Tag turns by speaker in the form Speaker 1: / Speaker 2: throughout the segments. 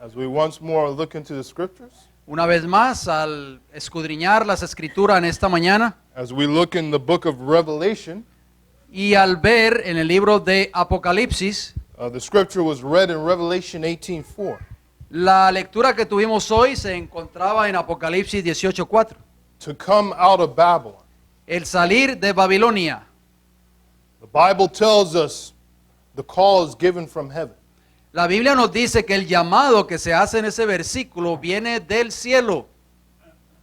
Speaker 1: As we once more look into the scriptures,
Speaker 2: Una vez más, al escudriñar las escrituras en esta mañana
Speaker 1: as we look in the book of Revelation,
Speaker 2: y al ver en el libro de Apocalipsis,
Speaker 1: the scripture was read in Revelation 18:4.
Speaker 2: la lectura que tuvimos hoy se encontraba en Apocalipsis 18:4.
Speaker 1: To come out of Babylon.
Speaker 2: El salir de Babilonia.
Speaker 1: The Bible tells us the call is given from heaven.
Speaker 2: La Biblia nos dice que el llamado que se hace en ese versículo viene del cielo.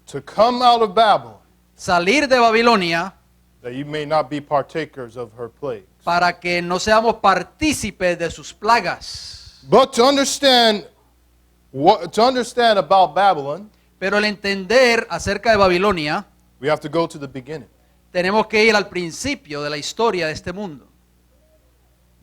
Speaker 1: To come out of Babylon,
Speaker 2: Salir de Babilonia
Speaker 1: that you may not be partakers of her plagues.
Speaker 2: para que no seamos partícipes de sus plagas.
Speaker 1: But to understand about Babylon,
Speaker 2: Pero el entender acerca de Babilonia,
Speaker 1: we have to go to the beginning.
Speaker 2: tenemos que ir al principio de la historia de este mundo.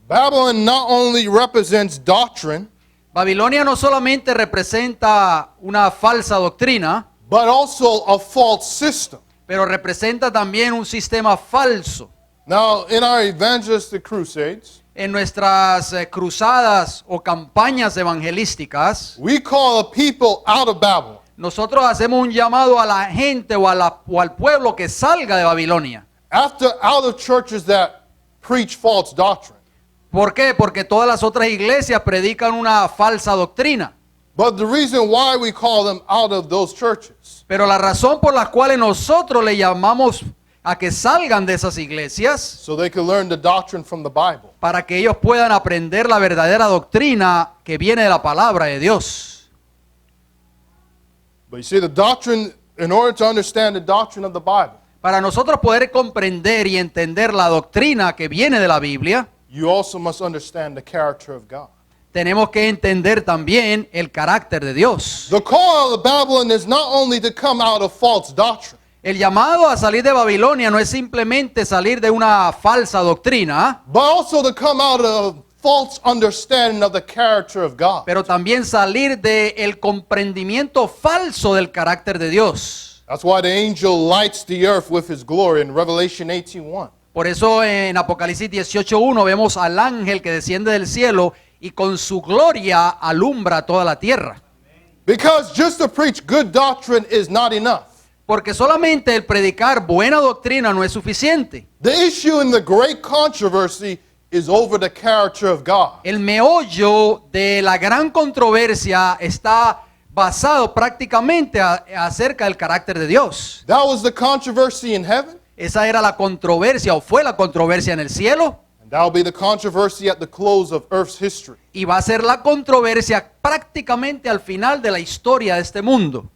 Speaker 1: Babylon not only represents doctrine,
Speaker 2: Babilonia no solamente representa una falsa doctrina,
Speaker 1: but also a false system.
Speaker 2: pero representa también un sistema falso.
Speaker 1: Now, in our evangelistic crusades,
Speaker 2: En nuestras cruzadas o campañas evangelísticas,
Speaker 1: we call a people out of Babylon.
Speaker 2: nosotros hacemos un llamado a la gente o al pueblo que salga de Babilonia.
Speaker 1: Out of churches that preach false doctrine.
Speaker 2: ¿Por qué? Porque todas las otras iglesias predican una falsa doctrina.
Speaker 1: But the reason why we call them out of those churches
Speaker 2: Pero la razón por la cual nosotros le llamamos a que salgan de esas iglesias,
Speaker 1: so they can learn the doctrine from the Bible.
Speaker 2: para que ellos puedan aprender la verdadera doctrina que viene de la palabra de Dios.
Speaker 1: But you see, the doctrine, in order to understand the doctrine of the Bible,
Speaker 2: Para nosotros poder comprender y entender la doctrina que viene de la Biblia,
Speaker 1: you also must understand the character of God.
Speaker 2: tenemos que entender también el carácter de Dios.
Speaker 1: The call of Babylon is not only to come out of false doctrine,
Speaker 2: El llamado a salir de Babilonia no es simplemente salir de una falsa doctrina,
Speaker 1: but also to come out of false understanding of the character of God.
Speaker 2: pero también salir del comprendimiento falso del carácter de Dios.
Speaker 1: That's why the angel lights the earth with his glory in Revelation 18:1.
Speaker 2: Por eso en Apocalipsis 18:1 vemos al ángel que desciende del cielo y con su gloria alumbra toda la tierra.
Speaker 1: Because just to preach good doctrine is not enough.
Speaker 2: Porque solamente el predicar buena doctrina no es suficiente.
Speaker 1: The issue in the great controversy is over the character of God.
Speaker 2: El meollo de la gran controversia está basado prácticamente acerca del carácter de Dios.
Speaker 1: That was the controversy in heaven,
Speaker 2: Esa era la controversia o fue la controversia en el cielo
Speaker 1: and that will be the controversy at the close of earth's history.
Speaker 2: y va a ser la controversia prácticamente al final de la historia de este mundo.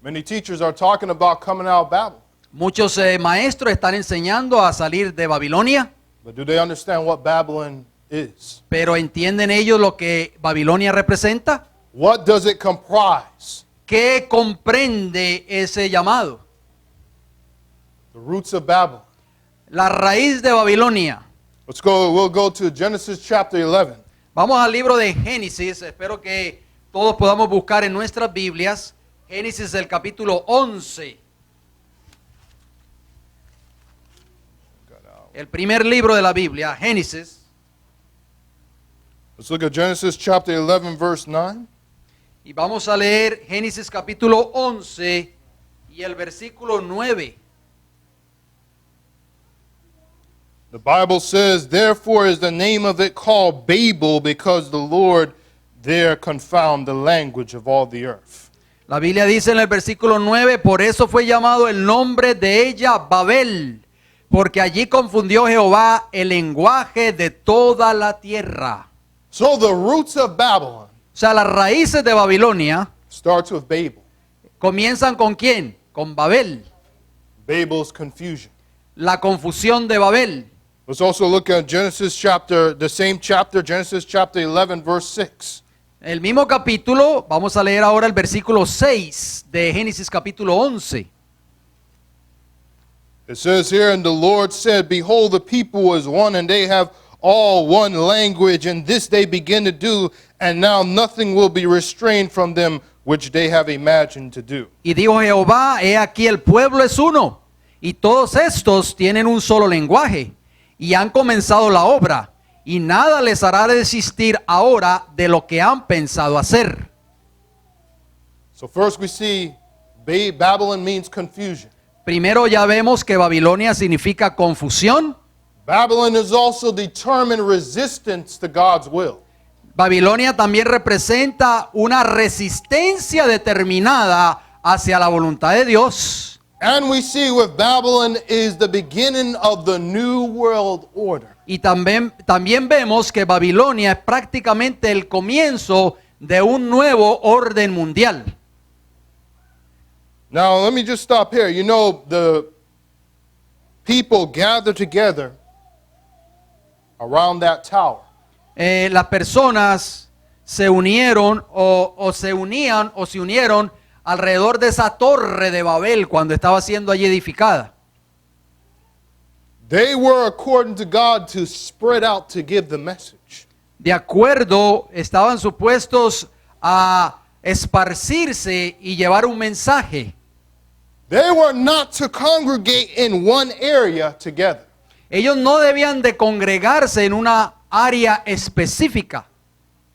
Speaker 1: Many teachers are talking about coming out of Babylon,
Speaker 2: Muchos maestros están enseñando a salir de Babilonia,
Speaker 1: but do they understand what Babylon is?
Speaker 2: pero ¿entienden ellos lo que Babilonia representa?
Speaker 1: What does it comprise?
Speaker 2: ¿Qué comprende ese llamado?
Speaker 1: The roots of Babylon.
Speaker 2: La raíz de Babilonia.
Speaker 1: We'll go to Genesis chapter 11.
Speaker 2: Vamos al libro de Génesis. Espero que todos podamos buscar en nuestras Biblias Génesis del capítulo 11. El primer libro de la Biblia, Génesis.
Speaker 1: Let's look at Genesis chapter 11 verse 9.
Speaker 2: Y vamos a leer Génesis capítulo 11 y el versículo 9.
Speaker 1: The Bible says, therefore is the name of it called Babel, because the Lord there confound the language of all the earth.
Speaker 2: La Biblia dice en el versículo 9, por eso fue llamado el nombre de ella Babel, porque allí confundió Jehová el lenguaje de toda la tierra.
Speaker 1: So the roots of Babylon
Speaker 2: O sea, las raíces de Babilonia
Speaker 1: starts with Babel.
Speaker 2: comienzan ¿con quién? Con Babel,
Speaker 1: Babel's confusion.
Speaker 2: la confusión de Babel.
Speaker 1: Let's also look at Genesis chapter, the same chapter, Genesis chapter 11 verse 6.
Speaker 2: El mismo capítulo, vamos a leer ahora el versículo 6 de Génesis capítulo 11.
Speaker 1: It says here, and the Lord said, behold, the people is one, and they have all one language, and this they begin to do, and now nothing will be restrained from them which they have imagined to do.
Speaker 2: Y dijo Jehová, he aquí el pueblo es uno, y todos estos tienen un solo lenguaje, y han comenzado la obra, y nada les hará desistir ahora de lo que han pensado hacer.
Speaker 1: So first we see Babylon means confusion.
Speaker 2: Primero ya vemos que Babilonia significa confusión.
Speaker 1: Babylon is also determined resistance to God's will.
Speaker 2: Babilonia también representa una resistencia determinada hacia la voluntad de Dios.
Speaker 1: And we see with Babylon is the beginning of the new world order.
Speaker 2: Y también vemos que Babilonia es prácticamente el comienzo de un nuevo orden mundial.
Speaker 1: Now, let me just stop here. You know, the people gathered together around that tower.
Speaker 2: Las personas se unieron o se unieron alrededor de esa torre de Babel cuando estaba siendo allí edificada.
Speaker 1: They were, according to God, to spread out to give the message.
Speaker 2: De acuerdo, estaban supuestos a esparcirse y llevar un mensaje.
Speaker 1: They were not to congregate in one area together.
Speaker 2: Ellos no debían de congregarse en una área específica.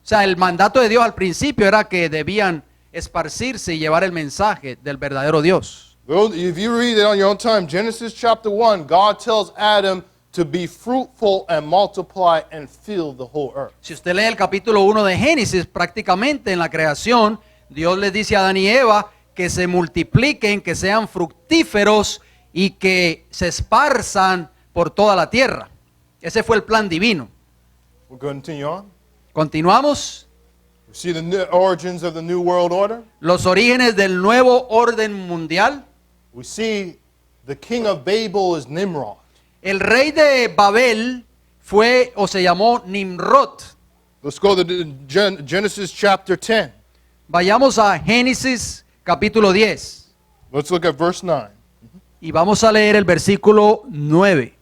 Speaker 2: O sea, el mandato de Dios al principio era que debían esparcirse y llevar el mensaje del verdadero Dios.
Speaker 1: Well, if you read it on your own time, Genesis chapter 1, God tells Adam to be fruitful and multiply and fill the whole earth.
Speaker 2: Si usted lee el capítulo 1 de Génesis, prácticamente en la creación, Dios les dice a Adán y Eva que se multipliquen, que sean fructíferos y que se esparzan por toda la tierra. Ese fue el plan divino.
Speaker 1: We'll continue on.
Speaker 2: Continuamos.
Speaker 1: We see the origins of the new world order.
Speaker 2: Los orígenes del nuevo orden mundial.
Speaker 1: We see the king of Babel is Nimrod.
Speaker 2: El rey de Babel fue o se llamó Nimrod.
Speaker 1: Let's go to Genesis chapter 10.
Speaker 2: Vayamos a Génesis capítulo 10
Speaker 1: Let's look at verse 9.
Speaker 2: y vamos a leer el versículo 9.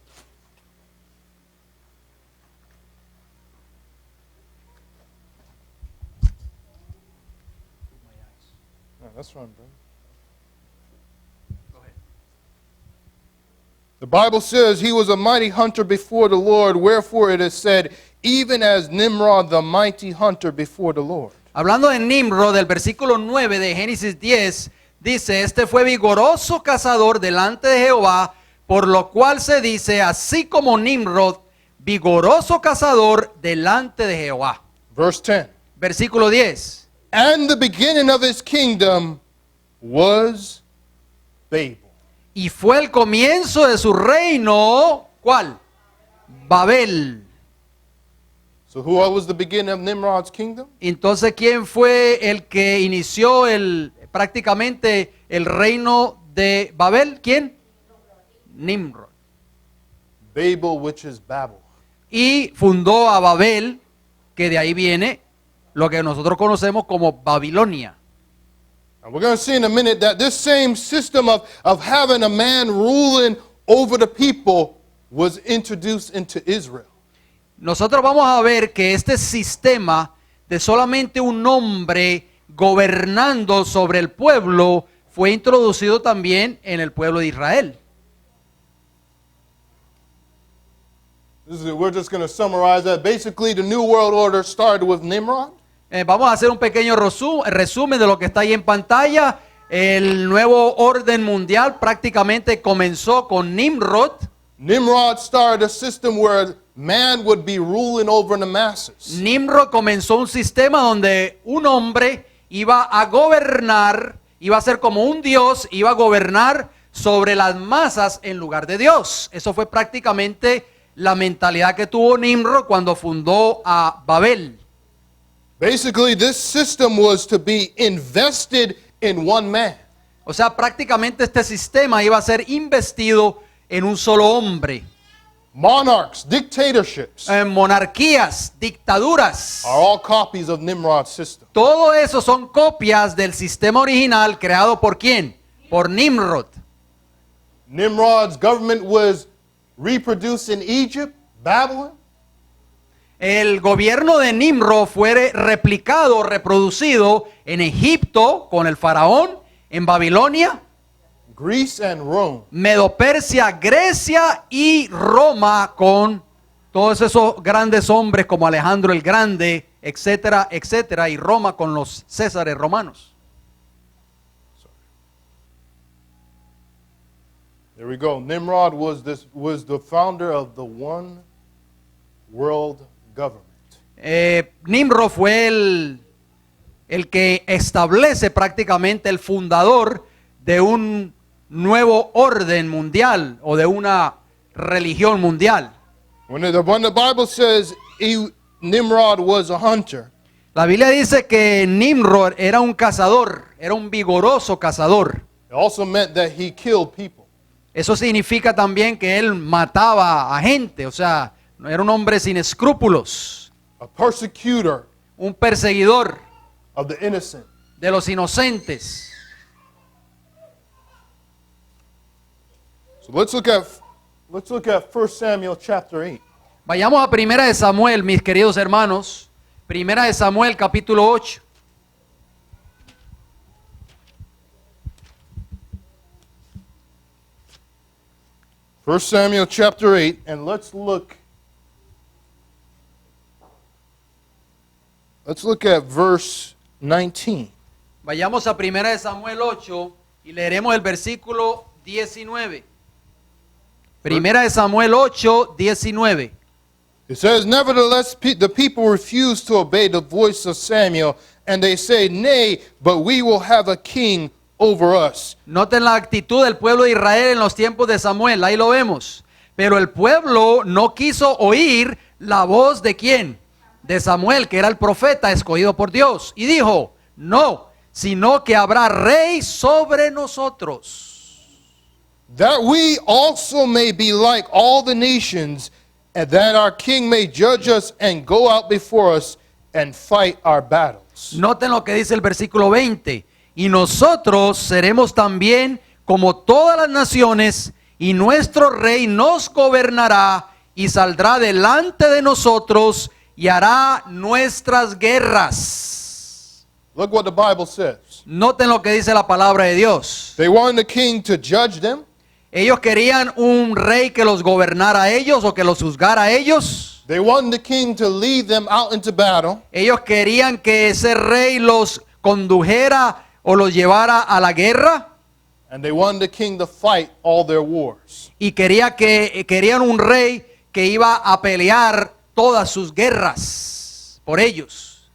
Speaker 1: Oh, that's fine, bro. The Bible says he was a mighty hunter before the Lord, wherefore it is said, even as Nimrod the mighty hunter before the Lord.
Speaker 2: Hablando de Nimrod, del versículo 9 de Génesis 10, dice, este fue vigoroso cazador delante de Jehová, por lo cual se dice, así como Nimrod, vigoroso cazador delante de Jehová.
Speaker 1: Verse 10.
Speaker 2: Versículo 10.
Speaker 1: And the beginning of his kingdom was Babel.
Speaker 2: Y fue el comienzo de su reino, ¿cuál? Babel.
Speaker 1: So who was the beginning of Nimrod's kingdom?
Speaker 2: Entonces, ¿quién fue el que inició prácticamente el reino de Babel? ¿Quién? Nimrod.
Speaker 1: Babel, which is Babel.
Speaker 2: Y fundó a Babel, que de ahí viene lo que nosotros conocemos como Babilonia.
Speaker 1: And we're going to see in a minute that this same system of having a man ruling over the people was introduced into Israel.
Speaker 2: Nosotros vamos a ver que este sistema de solamente un hombre gobernando sobre el pueblo fue introducido también en el pueblo de Israel.
Speaker 1: We're just going to summarize that. Basically, the New World Order started with Nimrod.
Speaker 2: Vamos a hacer un pequeño resumen de lo que está ahí en pantalla. El nuevo orden mundial prácticamente comenzó con Nimrod.
Speaker 1: Nimrod started a system where man would be ruling over the masses.
Speaker 2: Nimrod comenzó un sistema donde un hombre iba a gobernar, iba a ser como un dios, iba a gobernar sobre las masas en lugar de Dios. Eso fue prácticamente la mentalidad que tuvo Nimrod cuando fundó a Babel.
Speaker 1: Basically, this system was to be invested in one man.
Speaker 2: O sea, prácticamente este sistema iba a ser investido en un solo hombre.
Speaker 1: Monarchs, dictatorships
Speaker 2: Monarquías, dictaduras.
Speaker 1: are all copies of Nimrod's system.
Speaker 2: Todo eso son copias del sistema original creado por ¿quién? Por Nimrod.
Speaker 1: Nimrod's government was reproduced in Egypt, Babylon.
Speaker 2: El gobierno de Nimrod fue replicado, reproducido en Egipto con el faraón, en Babilonia,
Speaker 1: Greece and Rome.
Speaker 2: Medo-Persia, Grecia y Roma con todos esos grandes hombres como Alejandro el Grande, etcétera, etcétera, y Roma con los césares romanos.
Speaker 1: There we go. Nimrod was the founder of the one world government.
Speaker 2: Nimrod fue el que establece prácticamente el fundador de un nuevo orden mundial o de una religión mundial.
Speaker 1: When the Bible says Nimrod was a hunter,
Speaker 2: La Biblia dice que Nimrod era un cazador, era un vigoroso cazador.
Speaker 1: it also meant that he killed people.
Speaker 2: Eso significa también que él mataba a gente, o sea, no era un hombre sin escrúpulos,
Speaker 1: A persecutor
Speaker 2: un perseguidor
Speaker 1: of the innocent.
Speaker 2: de los inocentes.
Speaker 1: So let's look at 1 Samuel chapter 8.
Speaker 2: Vayamos a Primera de Samuel, mis queridos hermanos. Primera de Samuel, capítulo 8.
Speaker 1: First Samuel chapter 8, and let's look at verse 19.
Speaker 2: Vayamos a Primera de Samuel 8 y leeremos el versículo 19. Primera de Samuel 8, 19.
Speaker 1: It says, Nevertheless, the people refused to obey the voice of Samuel, and they say, Nay, but we will have a king over us.
Speaker 2: Noten la actitud del pueblo de Israel en los tiempos de Samuel, ahí lo vemos. Pero el pueblo no quiso oír la voz de quién, de Samuel, que era el profeta escogido por Dios. Y dijo, no, sino que habrá rey sobre nosotros.
Speaker 1: That we also may be like all the nations, and that our king may judge us and go out before us and fight our battles.
Speaker 2: Noten lo que dice el versículo 20. Y nosotros seremos también como todas las naciones, y nuestro rey nos gobernará y saldrá delante de nosotros y hará nuestras guerras.
Speaker 1: Look what the Bible says.
Speaker 2: Noten lo que dice la palabra de Dios.
Speaker 1: They wanted the king to judge them.
Speaker 2: Ellos querían un rey que los gobernara a ellos o que los juzgara a ellos.
Speaker 1: They wanted the king to lead them out into battle.
Speaker 2: Ellos querían que ese rey los condujera o los llevara a la guerra.
Speaker 1: And they wanted the king to fight all their wars.
Speaker 2: Y querían un rey que iba a pelear todas sus guerras por ellos.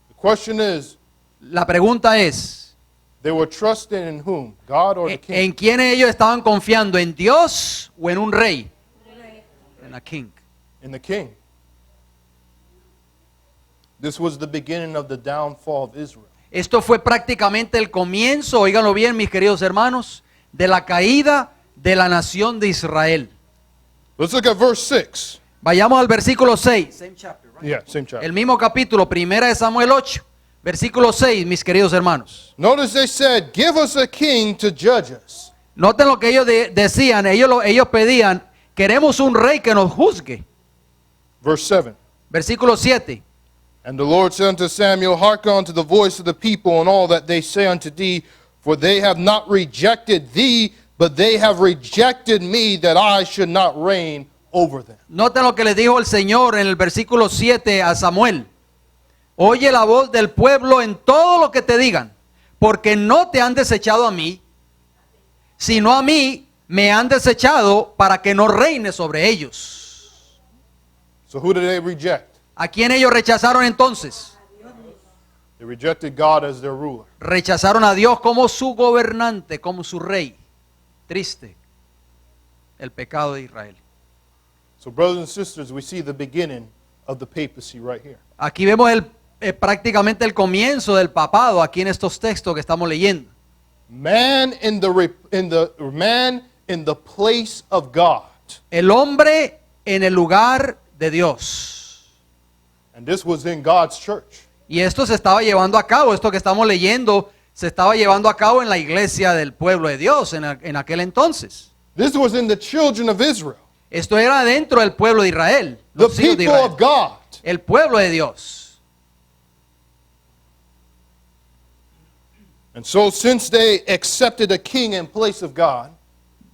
Speaker 1: The question is,
Speaker 2: La pregunta es,
Speaker 1: they were trusting in whom? God or the king?
Speaker 2: ¿en quién ellos estaban confiando? ¿En Dios o en un rey? En a king.
Speaker 1: In the king. This was the beginning of the downfall of Israel.
Speaker 2: Esto fue prácticamente el comienzo, óiganlo bien mis queridos hermanos, de la caída de la nación de Israel.
Speaker 1: Let's look at verse 6.
Speaker 2: Vayamos al versículo 6.
Speaker 1: Yeah, same chapter.
Speaker 2: El mismo capítulo, Primera de Samuel 8, versículo 6, mis queridos hermanos.
Speaker 1: Notice they said, give us a king to judge us.
Speaker 2: Noten lo que ellos decían, ellos pedían, queremos un rey que nos juzgue.
Speaker 1: Verse 7.
Speaker 2: Versículo 7.
Speaker 1: And the Lord said unto Samuel, Hearken unto the voice of the people and all that they say unto thee, for they have not rejected thee, but they have rejected me, that I should not reign over them.
Speaker 2: Noten lo que le dijo el Señor en el versículo 7 a Samuel. Oye la voz del pueblo en todo lo que te digan, porque no te han desechado a mí, sino a mí me han desechado para que no reine sobre ellos.
Speaker 1: So who did they reject?
Speaker 2: ¿A quién ellos rechazaron entonces?
Speaker 1: They rejected God as their ruler.
Speaker 2: Rechazaron a Dios como su gobernante, como su rey. Triste el pecado de Israel.
Speaker 1: So brothers and sisters, we see the beginning of the papacy right here.
Speaker 2: Aquí vemos prácticamente el comienzo del papado aquí en estos textos que estamos leyendo.
Speaker 1: Man in the place of God.
Speaker 2: El hombre en el lugar de Dios.
Speaker 1: And this was in God's church.
Speaker 2: Y esto se estaba llevando a cabo, esto que estamos leyendo, se estaba llevando a cabo en la iglesia del pueblo de Dios en aquel entonces.
Speaker 1: This was in the children of Israel.
Speaker 2: Esto era dentro del pueblo de Israel,
Speaker 1: The
Speaker 2: los hijos de
Speaker 1: people
Speaker 2: Israel,
Speaker 1: of God.
Speaker 2: el pueblo de Dios.
Speaker 1: And so since they accepted a king in place of God,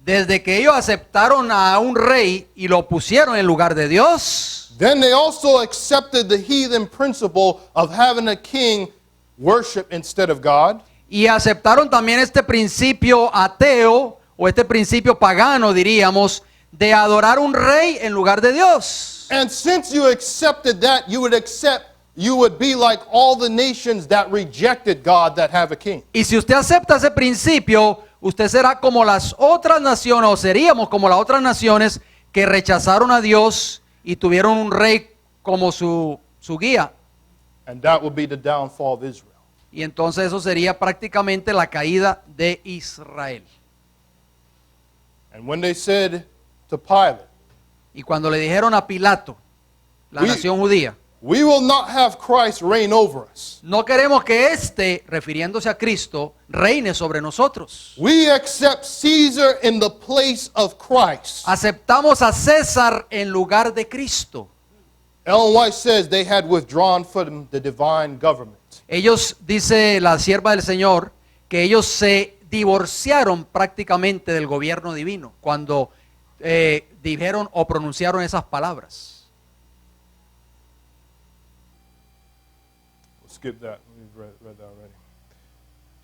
Speaker 2: desde que ellos aceptaron a un rey y lo pusieron en lugar de Dios,
Speaker 1: then they also accepted the heathen principle of having a king worship instead of God.
Speaker 2: y aceptaron también este principio ateo o este principio pagano, diríamos, de adorar un rey en lugar de Dios.
Speaker 1: And since you accepted that, you would be like all the nations that rejected God that have a king.
Speaker 2: Y si usted acepta ese principio, usted será como las otras naciones, o seríamos como las otras naciones que rechazaron a Dios y tuvieron un rey como su guía.
Speaker 1: And that would be the downfall of Israel.
Speaker 2: Y entonces eso sería prácticamente la caída de Israel.
Speaker 1: And when they said to Pilate,
Speaker 2: Y cuando le dijeron a Pilato, la
Speaker 1: We-
Speaker 2: nación judía,
Speaker 1: we will not have Christ reign over us.
Speaker 2: no queremos que éste, refiriéndose a Cristo, reine sobre nosotros.
Speaker 1: We accept Caesar in the place of Christ.
Speaker 2: Aceptamos a César en lugar de Cristo.
Speaker 1: Ellen White says they had withdrawn from the divine government.
Speaker 2: Ellos, dice la sierva del Señor, que ellos se divorciaron prácticamente del gobierno divino cuando dijeron o pronunciaron esas palabras.
Speaker 1: We'll skip that. We've read that already.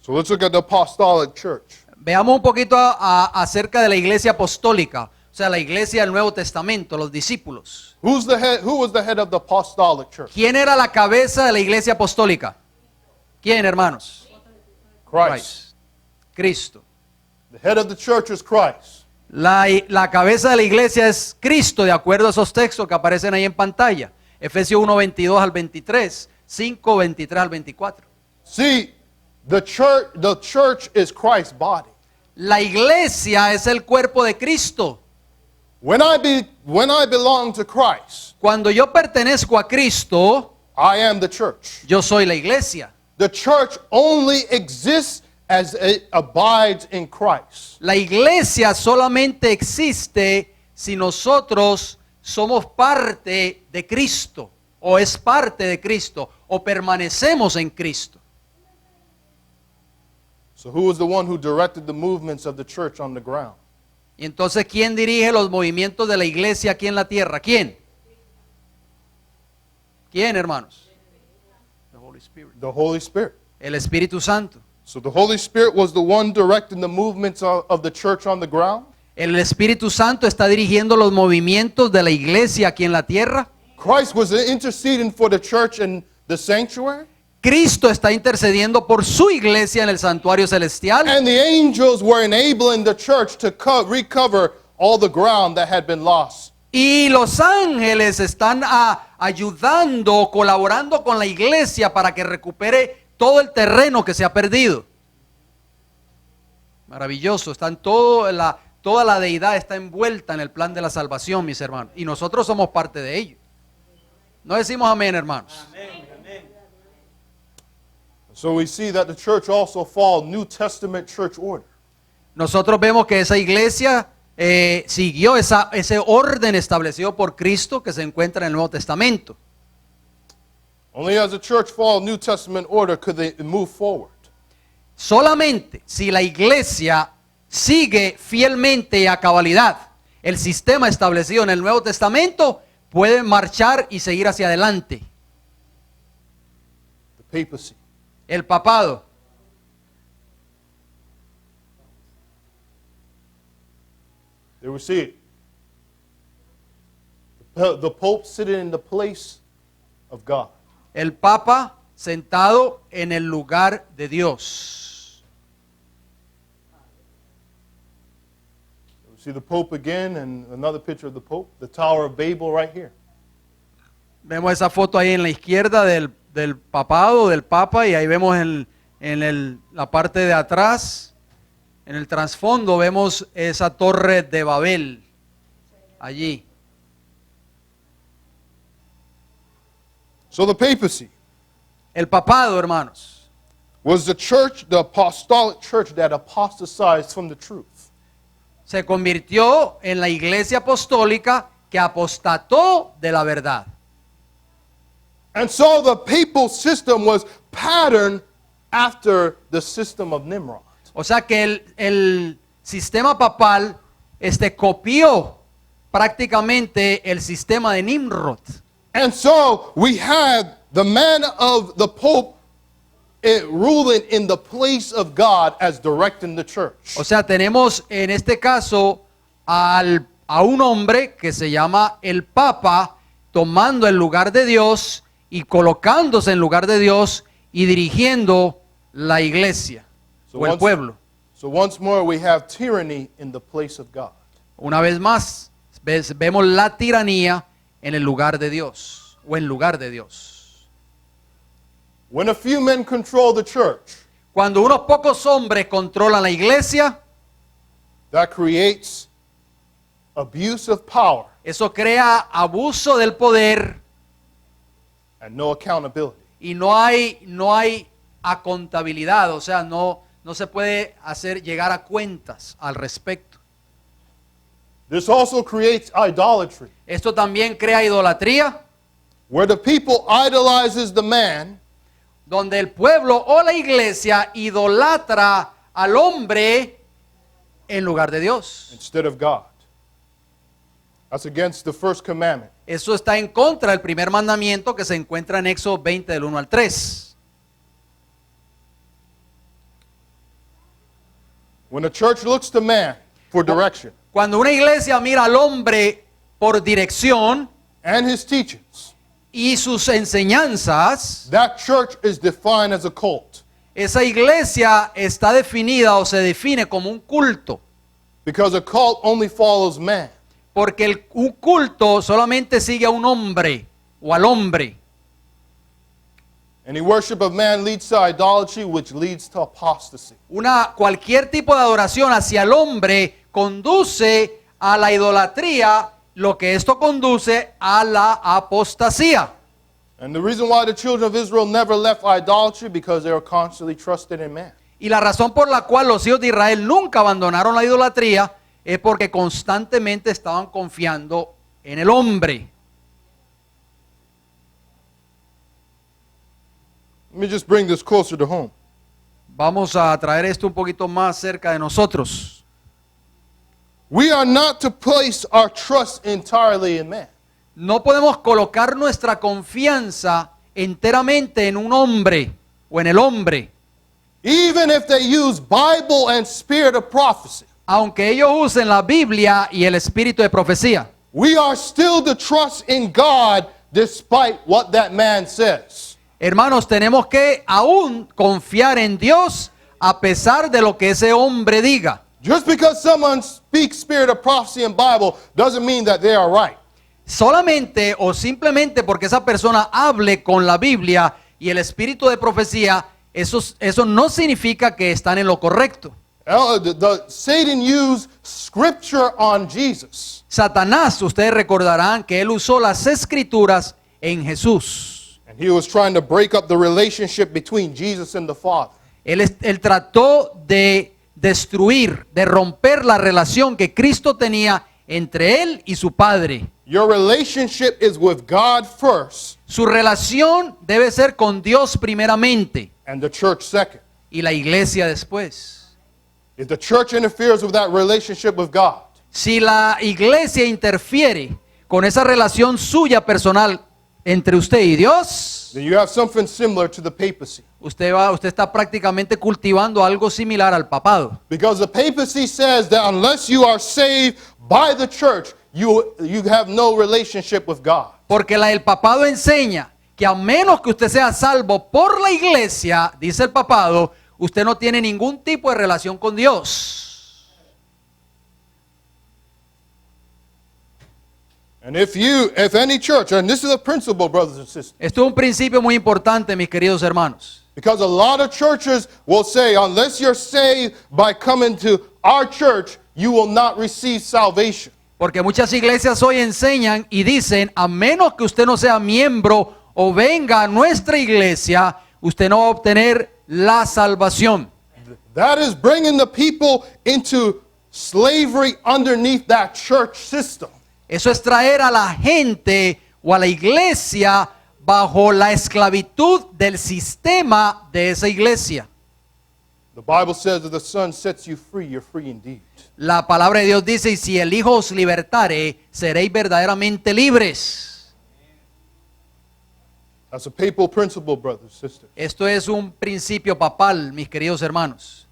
Speaker 1: So let's look at the apostolic church.
Speaker 2: Veamos un poquito acerca de la iglesia apostólica, o sea, la iglesia del Nuevo Testamento, los discípulos.
Speaker 1: Who was the head of the apostolic church?
Speaker 2: ¿Quién era la cabeza de la iglesia apostólica? ¿Quién, hermanos?
Speaker 1: Christ.
Speaker 2: Cristo.
Speaker 1: The head of the church is Christ.
Speaker 2: La cabeza de la iglesia es Cristo, de acuerdo a esos textos que aparecen ahí en pantalla. Efesios 1, 22 al 23, 5, 23 al 24.
Speaker 1: See, the church is Christ's body.
Speaker 2: La iglesia es el cuerpo de Cristo.
Speaker 1: When I belong to Christ,
Speaker 2: Cuando yo pertenezco a Cristo,
Speaker 1: I am the church.
Speaker 2: yo soy la iglesia.
Speaker 1: The church only exists as it abides in Christ.
Speaker 2: La iglesia solamente existe si nosotros somos parte de Cristo, o es parte de Cristo, o permanecemos en Cristo.
Speaker 1: So who was the one who directed the movements of the church on the ground?
Speaker 2: Y entonces, ¿quién dirige los movimientos de la iglesia aquí en la tierra? ¿Quién? ¿Quién, hermanos? The Holy Spirit.
Speaker 1: The Holy Spirit.
Speaker 2: El Espíritu Santo.
Speaker 1: So the Holy Spirit was the one directing the movements of the church on the ground.
Speaker 2: El Espíritu Santo está dirigiendo los movimientos de la iglesia aquí en la tierra.
Speaker 1: Christ was interceding for the church in the sanctuary.
Speaker 2: Cristo está intercediendo por su iglesia en el santuario celestial.
Speaker 1: And the angels were enabling the church to recover all the ground that had been lost.
Speaker 2: Y los ángeles están ayudando, colaborando con la iglesia para que recupere todo el terreno que se ha perdido. Maravilloso, toda la deidad está envuelta en el plan de la salvación, mis hermanos. Y nosotros somos parte de ello. No decimos amén, hermanos.
Speaker 1: So we see that the church also followed New Testament church order.
Speaker 2: Nosotros vemos que esa iglesia siguió ese orden establecido por Cristo que se encuentra en el Nuevo Testamento.
Speaker 1: Only as the church followed New Testament order could they move forward.
Speaker 2: Solamente si la iglesia sigue fielmente y a cabalidad el sistema establecido en el Nuevo Testamento, puede marchar y seguir hacia adelante.
Speaker 1: The papacy.
Speaker 2: El papado.
Speaker 1: There we see it. The Pope sitting in the place of God.
Speaker 2: El Papa sentado en el lugar de Dios.
Speaker 1: We see the Pope again, and another picture of the Pope, the Tower of Babel right here.
Speaker 2: Vemos esa foto ahí en la izquierda del papado, del Papa, y ahí vemos la parte de atrás, en el trasfondo vemos esa torre de Babel, allí.
Speaker 1: So the papacy
Speaker 2: El papado, hermanos,
Speaker 1: was the church, the apostolic church that apostatized from the truth.
Speaker 2: se convirtió en la iglesia apostólica que apostató de la verdad.
Speaker 1: And so the papal system was patterned after the system of Nimrod.
Speaker 2: O sea que el sistema papal copió prácticamente el sistema de Nimrod.
Speaker 1: And so we had the man of the Pope ruling in the place of God as directing the church.
Speaker 2: O sea, tenemos en este caso a un hombre que se llama el Papa tomando el lugar de Dios y colocándose en lugar de Dios y dirigiendo la iglesia o el pueblo.
Speaker 1: So once more we have tyranny in the place of God.
Speaker 2: Una vez más, vemos la tiranía en el lugar de Dios o en lugar de Dios.
Speaker 1: When a few men control the church,
Speaker 2: Cuando unos pocos hombres controlan la iglesia,
Speaker 1: that creates abuse of power
Speaker 2: eso crea abuso del poder
Speaker 1: and no accountability.
Speaker 2: y no hay contabilidad, o sea, no se puede llegar a cuentas al respecto.
Speaker 1: This also creates idolatry,
Speaker 2: Esto también crea idolatría,
Speaker 1: where the people idolizes the man
Speaker 2: donde el pueblo o la iglesia idolatra al hombre en lugar de Dios.
Speaker 1: instead of God. That's against the first commandment.
Speaker 2: Eso está en contra del primer mandamiento que se encuentra en Éxodo 20 del 1 al 3.
Speaker 1: When the church looks to man for direction
Speaker 2: Cuando una iglesia mira al hombre por dirección
Speaker 1: and his teachings,
Speaker 2: y sus enseñanzas,
Speaker 1: that church is defined as a cult,
Speaker 2: esa iglesia está definida o se define como un culto.
Speaker 1: because a cult only follows man.
Speaker 2: Porque un culto solamente sigue a un hombre o al hombre.
Speaker 1: Any worship of man leads to idolatry, which leads to apostasy.
Speaker 2: Cualquier tipo de adoración hacia el hombre conduce a la idolatría, lo que esto conduce a la apostasía.
Speaker 1: And the reason why the children of Israel never left idolatry, because they were constantly trusted in man.
Speaker 2: Y la razón por la cual los hijos de Israel nunca abandonaron la idolatría es porque constantemente estaban confiando en el hombre.
Speaker 1: Let me just bring this closer to home.
Speaker 2: Vamos a traer esto un poquito más cerca de nosotros.
Speaker 1: We are not to place our trust entirely in man.
Speaker 2: No podemos colocar nuestra confianza enteramente en un hombre o en el hombre.
Speaker 1: Even if they use Bible and spirit of prophecy,
Speaker 2: Aunque ellos usen la Biblia y el espíritu de profecía,
Speaker 1: we are still to trust in God despite what that man says.
Speaker 2: hermanos, tenemos que aún confiar en Dios a pesar de lo que ese hombre diga.
Speaker 1: Just because someone speaks spirit of prophecy in Bible doesn't mean that they are right.
Speaker 2: Solamente o simplemente porque esa persona hable con la Biblia y el espíritu de profecía, eso no significa que están en lo correcto.
Speaker 1: Satan used scripture on Jesus.
Speaker 2: Satanás, ustedes recordarán que él usó las escrituras en Jesús.
Speaker 1: And he was trying to break up the relationship between Jesus and the Father.
Speaker 2: Él trató de destruir, de romper la relación que Cristo tenía entre él y su Padre.
Speaker 1: Your relationship is with God first
Speaker 2: Su relación debe ser con Dios primeramente
Speaker 1: and the church second.
Speaker 2: y la iglesia después.
Speaker 1: If the church interferes with that relationship with God,
Speaker 2: Si la iglesia interfiere con esa relación suya personal entre usted y Dios,
Speaker 1: then you have something similar to the papacy.
Speaker 2: usted está prácticamente cultivando algo similar al papado.
Speaker 1: Because the papacy says that unless you are saved by the church, you have no relationship with God.
Speaker 2: Porque el papado enseña que a menos que usted sea salvo por la iglesia, dice el papado, usted no tiene ningún tipo de relación con Dios.
Speaker 1: And if any church, and this is a principle, brothers and sisters,
Speaker 2: Esto es un principio muy importante, mis queridos hermanos.
Speaker 1: because a lot of churches will say, unless you're saved by coming to our church, you will not receive salvation.
Speaker 2: Porque muchas iglesias hoy enseñan y dicen, a menos que usted no sea miembro o venga a nuestra iglesia, usted no va a obtener la salvación.
Speaker 1: That is bringing the people into slavery underneath that church system.
Speaker 2: Eso es traer a la gente o a la iglesia bajo la esclavitud del sistema de esa iglesia.
Speaker 1: The Bible says if the Son sets you free, you're free indeed.
Speaker 2: La palabra de Dios dice, y si el Hijo os libertare, seréis verdaderamente libres.
Speaker 1: That's a papal principle, brothers, sisters.
Speaker 2: Esto es un principio papal, mis queridos hermanos.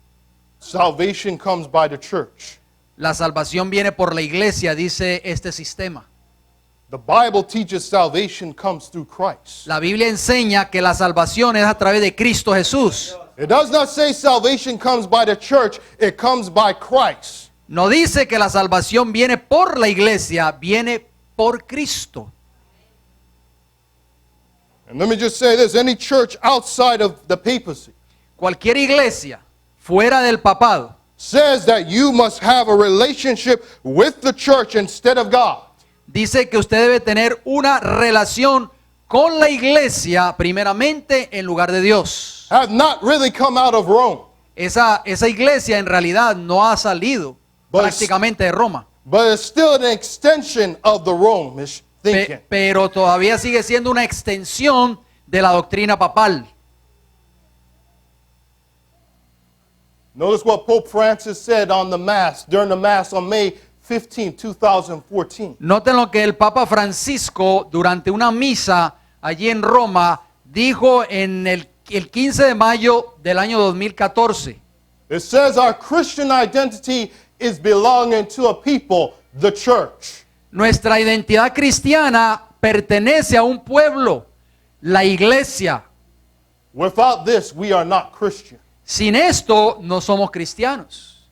Speaker 1: Salvation comes by the church.
Speaker 2: La salvación viene por la iglesia, dice este sistema.
Speaker 1: The Bible teaches salvation comes through Christ.
Speaker 2: La Biblia enseña que la salvación es a través de Cristo Jesús.
Speaker 1: It does not say salvation comes by the church, it comes by Christ.
Speaker 2: No dice que la salvación viene por la iglesia, viene por Cristo.
Speaker 1: And let me just say this, any church outside of the papacy
Speaker 2: Cualquier iglesia fuera del papado
Speaker 1: says that you must have a relationship with the church instead of God.
Speaker 2: dice que usted debe tener una relación con la iglesia primeramente en lugar de Dios.
Speaker 1: Have not really come out of Rome,
Speaker 2: Esa iglesia en realidad no ha salido
Speaker 1: But-
Speaker 2: prácticamente de Roma,
Speaker 1: but it's still an extension of the Romish thinking.
Speaker 2: pero todavía sigue siendo una extensión de la doctrina papal.
Speaker 1: Notice what Pope Francis said on the Mass, during the Mass on May 15, 2014.
Speaker 2: Noten lo que el Papa Francisco durante una misa allí en Roma dijo en el 15 de mayo del año 2014.
Speaker 1: It says our Christian identity is belonging to a people, the church.
Speaker 2: Nuestra identidad cristiana pertenece a un pueblo, la iglesia.
Speaker 1: Without this, we are not Christian.
Speaker 2: Sin esto no somos cristianos.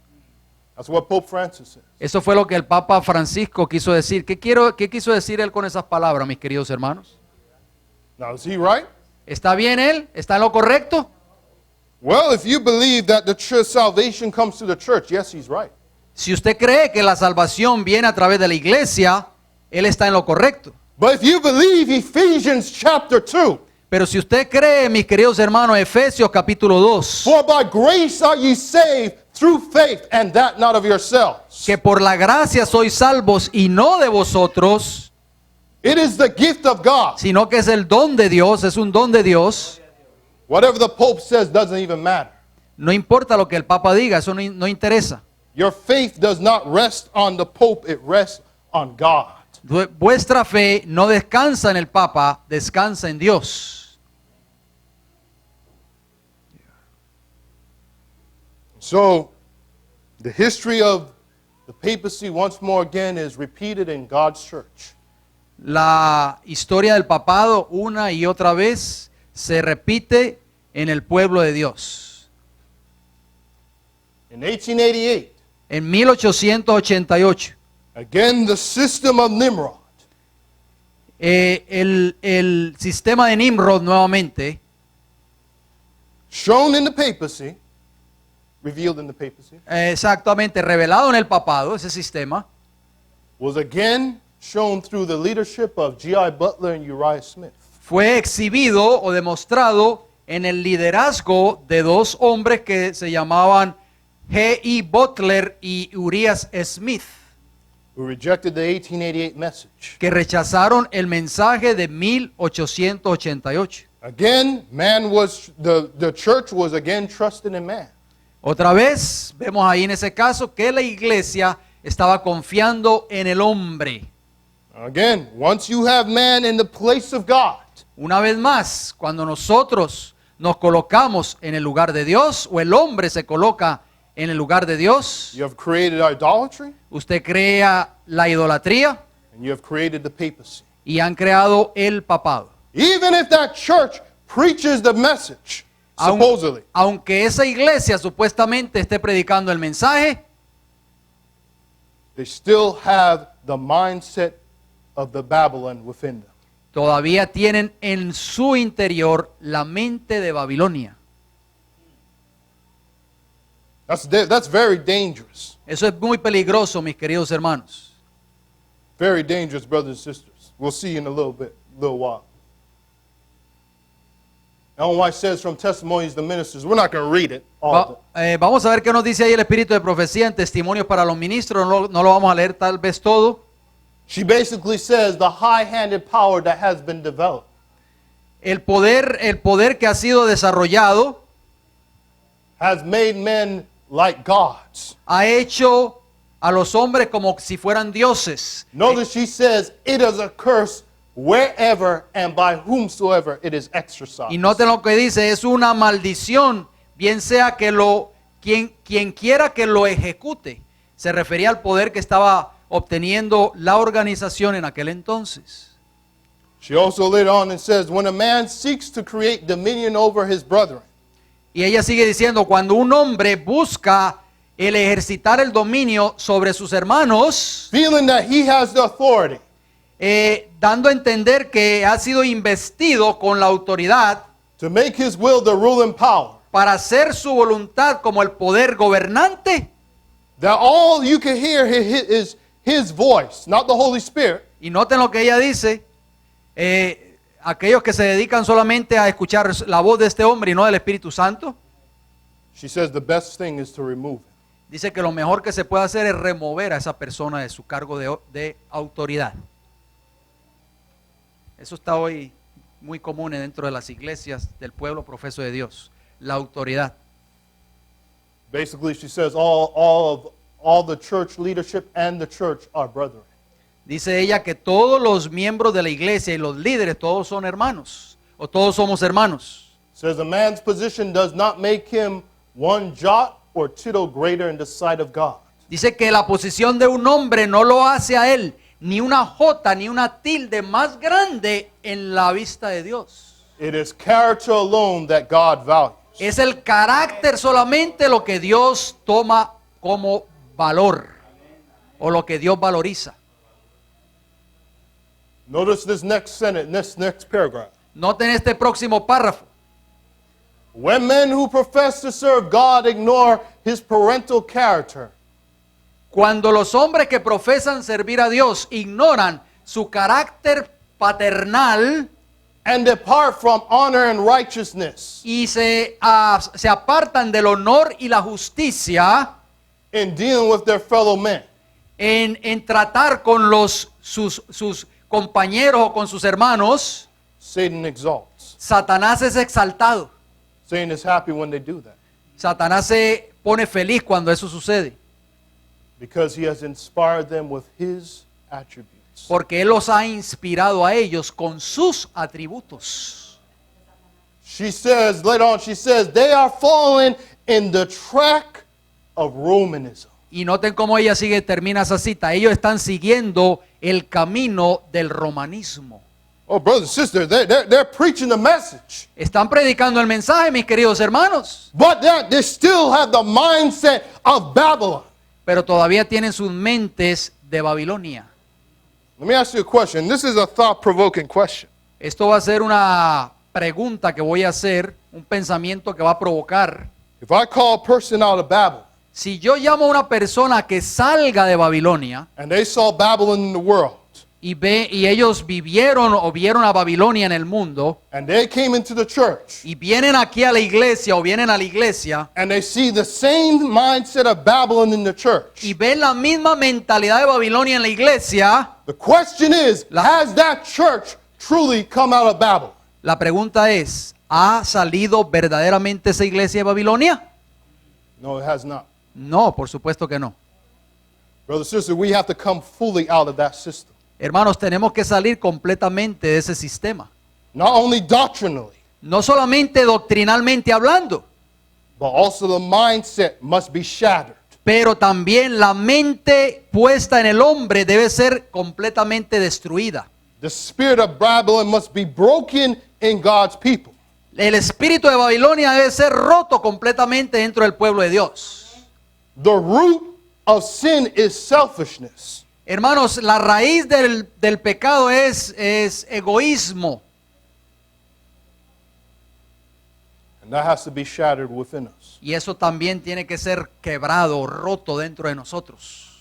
Speaker 1: That's what Pope Francis says.
Speaker 2: Eso fue lo que el Papa Francisco quiso decir. ¿Qué quiso decir él con esas palabras, mis queridos hermanos?
Speaker 1: Now, is he right?
Speaker 2: ¿Está bien él? ¿Está en lo correcto?
Speaker 1: Well, if you believe that the salvation comes to the church, yes, he's right.
Speaker 2: Si usted cree que la salvación viene a través de la iglesia, él está en lo correcto.
Speaker 1: But if you believe Ephesians chapter 2,
Speaker 2: Pero si usted cree, mis queridos hermanos, Efesios capítulo 2,
Speaker 1: for by grace are ye saved through faith, and that not of yourselves.
Speaker 2: que por la gracia sois salvos y no de vosotros,
Speaker 1: It is the gift of God.
Speaker 2: sino que es el don de Dios, es un don de Dios.
Speaker 1: Whatever the Pope says doesn't even matter.
Speaker 2: No importa lo que el Papa diga, eso no interesa.
Speaker 1: Your faith does not rest on the Pope, it rests on God.
Speaker 2: Vuestra fe no descansa en el Papa, descansa en Dios.
Speaker 1: So, the history of the papacy, once more again, is repeated in God's church.
Speaker 2: La historia del papado una y otra vez se repite en el pueblo de Dios.
Speaker 1: In 1888,
Speaker 2: En 1888,
Speaker 1: again, the system of Nimrod
Speaker 2: el sistema de Nimrod nuevamente,
Speaker 1: shown in the papacy, revealed in the papacy,
Speaker 2: exactamente revelado en el papado, ese sistema,
Speaker 1: was again shown through the leadership of G.I. Butler and Uriah Smith.
Speaker 2: fue exhibido o demostrado en el liderazgo de dos hombres que se llamaban G.I. Butler y Urias Smith,
Speaker 1: Who rejected the 1888 message.
Speaker 2: que rechazaron el mensaje de 1888.
Speaker 1: Again, the church was again trusting in man.
Speaker 2: Otra vez vemos ahí en ese caso que la iglesia estaba confiando en el hombre.
Speaker 1: Again, once you have man in the place of God,
Speaker 2: Una vez más, cuando nosotros nos colocamos en el lugar de Dios o el hombre se coloca en el lugar de Dios,
Speaker 1: you have created idolatry
Speaker 2: usted crea la idolatría
Speaker 1: and you have created the papacy.
Speaker 2: y han creado el papado.
Speaker 1: Even if that church preaches the message,
Speaker 2: Aun-
Speaker 1: supposedly,
Speaker 2: Aunque esa iglesia supuestamente esté predicando el mensaje,
Speaker 1: they still have the mindset of the Babylon within them.
Speaker 2: todavía tienen en su interior la mente de Babilonia.
Speaker 1: That's very dangerous.
Speaker 2: Eso es muy peligroso, mis queridos hermanos.
Speaker 1: Very dangerous, brothers and sisters. We'll see in a little while. Ellen White says from Testimonies to Ministers, we're not going to read it all.
Speaker 2: Vamos a ver qué nos dice ahí el Espíritu de Profecía en Testimonios para los Ministros. No lo vamos a leer tal vez todo.
Speaker 1: She basically says the high-handed power that has been developed
Speaker 2: El poder que ha sido desarrollado
Speaker 1: has made men like gods.
Speaker 2: ha hecho a los hombres como si fueran dioses.
Speaker 1: Notice she says, it is a curse wherever and by whomsoever it is exercised.
Speaker 2: Y noten lo que dice, es una maldición, bien sea que quien quiera que lo ejecute. Se refería al poder que estaba obteniendo la organización en aquel entonces.
Speaker 1: She also later on and says, when a man seeks to create dominion over his brethren,
Speaker 2: Y ella sigue diciendo, cuando un hombre busca el ejercitar el dominio sobre sus hermanos,
Speaker 1: feeling that he has the authority,
Speaker 2: dando a entender que ha sido investido con la autoridad
Speaker 1: to make his will the ruling power,
Speaker 2: para hacer su voluntad como el poder gobernante.
Speaker 1: that all you can hear is his voice, not the Holy Spirit,
Speaker 2: Y noten lo que ella dice, aquellos que se dedican solamente a escuchar la voz de este hombre y no del Espíritu Santo,
Speaker 1: she says the best thing is to remove him.
Speaker 2: dice que lo mejor que se puede hacer es remover a esa persona de su cargo de autoridad. Eso está hoy muy común dentro de las iglesias del pueblo profeso de Dios, la autoridad.
Speaker 1: Basically, she says all the church leadership and the church are brethren.
Speaker 2: Dice ella que todos los miembros de la iglesia y los líderes, todos son hermanos, o todos somos hermanos.
Speaker 1: Says a man's position does not make him one jot or tittle greater in the sight of God.
Speaker 2: Dice que la posición de un hombre no lo hace a él ni una jota ni una tilde más grande en la vista de Dios.
Speaker 1: It is character alone that God values.
Speaker 2: Es el carácter solamente lo que Dios toma como valor o lo que Dios valoriza.
Speaker 1: Notice this next sentence, this next paragraph.
Speaker 2: Noten este próximo párrafo.
Speaker 1: When men who profess to serve God ignore his parental character,
Speaker 2: Cuando los hombres que profesan servir a Dios ignoran su carácter paternal
Speaker 1: and depart from honor and righteousness
Speaker 2: y se apartan del honor y la justicia
Speaker 1: in dealing with their fellow men,
Speaker 2: en tratar con sus compañeros o con sus hermanos,
Speaker 1: Satan exalts.
Speaker 2: Satanás es exaltado.
Speaker 1: Satan is happy when they do that
Speaker 2: Satanás se pone feliz cuando eso sucede,
Speaker 1: because he has inspired them with his attributes.
Speaker 2: porque Él los ha inspirado a ellos con sus atributos.
Speaker 1: She says, later on, she says, they are falling in the track of Romanism.
Speaker 2: Y noten cómo ella termina esa cita. Ellos están siguiendo el camino del romanismo.
Speaker 1: Oh, brothers and sisters, they're preaching the message.
Speaker 2: Están predicando el mensaje, mis queridos hermanos,
Speaker 1: But they still have the mindset of Babylon.
Speaker 2: pero todavía tienen sus mentes de Babilonia.
Speaker 1: Let me ask you a question. This is a thought-provoking question.
Speaker 2: Esto va a ser una pregunta que voy a hacer, un pensamiento que va a provocar.
Speaker 1: If I call a person out of Babylon,
Speaker 2: Si yo llamo a una persona que salga de Babilonia
Speaker 1: and they saw Babylon in the world,
Speaker 2: y ellos vivieron o vieron a Babilonia en el mundo
Speaker 1: and they came into the church,
Speaker 2: y vienen aquí a la iglesia o vienen a la iglesia
Speaker 1: and they see the same mindset of Babylon in the church,
Speaker 2: y ven la misma mentalidad de Babilonia en la iglesia,
Speaker 1: the question is, has that church truly come out of Babylon?
Speaker 2: la pregunta es, ¿ha salido verdaderamente esa iglesia de Babilonia?
Speaker 1: No, it has not.
Speaker 2: No, por supuesto que no.
Speaker 1: Brothers and sisters, we have to come fully out of that system.
Speaker 2: Hermanos, tenemos que salir completamente de ese sistema.
Speaker 1: Not only doctrinally,
Speaker 2: No solamente doctrinalmente hablando,
Speaker 1: but also the mindset must be shattered.
Speaker 2: pero también la mente puesta en el hombre debe ser completamente destruida.
Speaker 1: The spirit of Babylon must be broken in God's people.
Speaker 2: El espíritu de Babilonia debe ser roto completamente dentro del pueblo de Dios.
Speaker 1: The root of sin is selfishness.
Speaker 2: Hermanos, la raíz del pecado es egoísmo.
Speaker 1: And that has to be shattered within us.
Speaker 2: Y eso también tiene que ser quebrado, roto dentro de nosotros.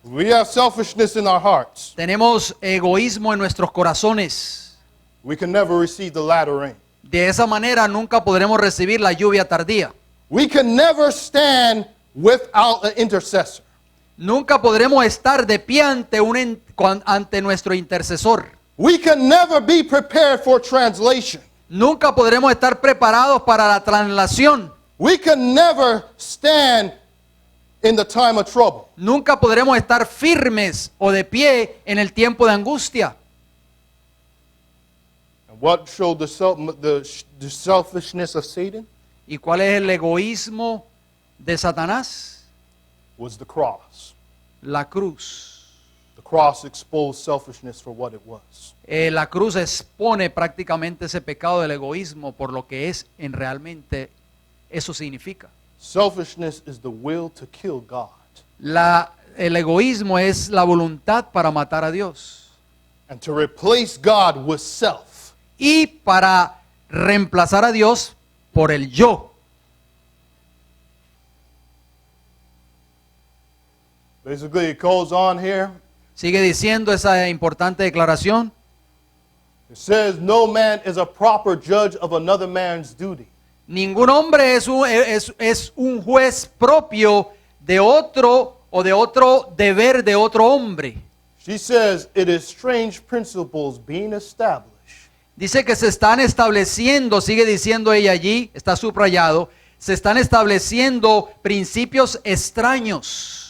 Speaker 1: We have selfishness in our hearts.
Speaker 2: Tenemos egoísmo en nuestros corazones.
Speaker 1: We can never receive the latter rain.
Speaker 2: De esa manera nunca podremos recibir la lluvia tardía.
Speaker 1: We can never stand without an intercessor.
Speaker 2: Nunca podremos estar de pie ante nuestro intercesor.
Speaker 1: We can never be prepared for translation
Speaker 2: Nunca podremos estar preparados para la traslación
Speaker 1: We can never stand in the time of trouble.
Speaker 2: Nunca podremos estar firmes o de pie en el tiempo de angustia.
Speaker 1: And what showed the selfishness of Satan?
Speaker 2: ¿Y cuál es el egoísmo de Satanás?
Speaker 1: Was the cross.
Speaker 2: La cruz.
Speaker 1: The cross exposed selfishness for what it was.
Speaker 2: La cruz expone prácticamente ese pecado del egoísmo por lo que es en realmente eso significa.
Speaker 1: Selfishness is the will to kill God.
Speaker 2: El egoísmo es la voluntad para matar a Dios
Speaker 1: And to replace God with self.
Speaker 2: y para reemplazar a Dios por el yo.
Speaker 1: Basically, it goes on here.
Speaker 2: Sigue diciendo esa importante declaración.
Speaker 1: It says, no man is a proper judge of another man's duty.
Speaker 2: Ningún hombre es un juez propio de otro o de otro deber de otro hombre.
Speaker 1: She says, it is strange principles being established.
Speaker 2: Dice que se están estableciendo, sigue diciendo ella allí, está subrayado, se están estableciendo principios extraños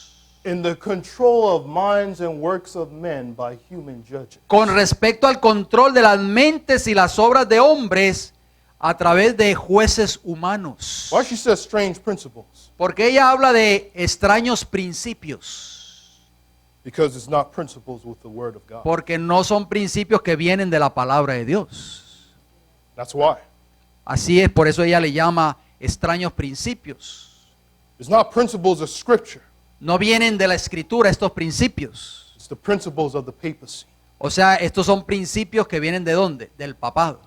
Speaker 1: In the control of minds and works of men by human judges.
Speaker 2: con respecto al control de las mentes y las obras de hombres a través de jueces humanos.
Speaker 1: Why she says strange principles?
Speaker 2: Porque ella habla de extraños principios,
Speaker 1: Because it's not principles with the word of God.
Speaker 2: porque no son principios que vienen de la palabra de Dios.
Speaker 1: That's why.
Speaker 2: Así es, por eso ella le llama extraños principios.
Speaker 1: It's not principles of scripture.
Speaker 2: No vienen de la escritura estos principios.
Speaker 1: It's the principles of the papacy.
Speaker 2: O sea, estos son principios que vienen ¿de dónde? Del papado.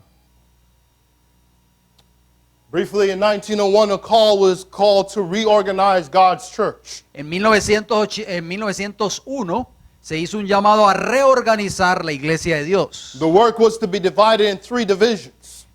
Speaker 1: Briefly, in 1901, a call was called to reorganize God's church.
Speaker 2: En 1901 se hizo un llamado a reorganizar la iglesia de Dios.
Speaker 1: The work was to be divided in 3 divisions.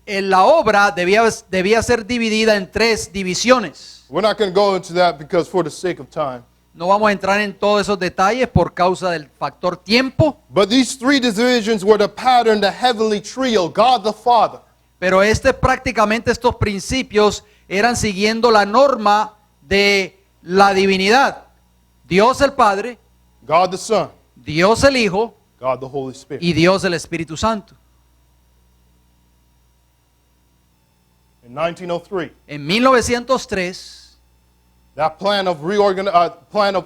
Speaker 2: La obra debía ser dividida en 3 divisiones.
Speaker 1: We're not going to go into that because for the sake of time.
Speaker 2: No vamos a entrar en todos esos detalles por causa del factor tiempo,
Speaker 1: But these 3 divisions were to pattern the heavenly trio, God the Father,
Speaker 2: pero prácticamente estos principios eran siguiendo la norma de la divinidad. Dios el Padre,
Speaker 1: God the Son,
Speaker 2: Dios el Hijo
Speaker 1: God the Holy Spirit.
Speaker 2: y Dios el Espíritu Santo.
Speaker 1: In 1903,
Speaker 2: En 1903,
Speaker 1: that plan of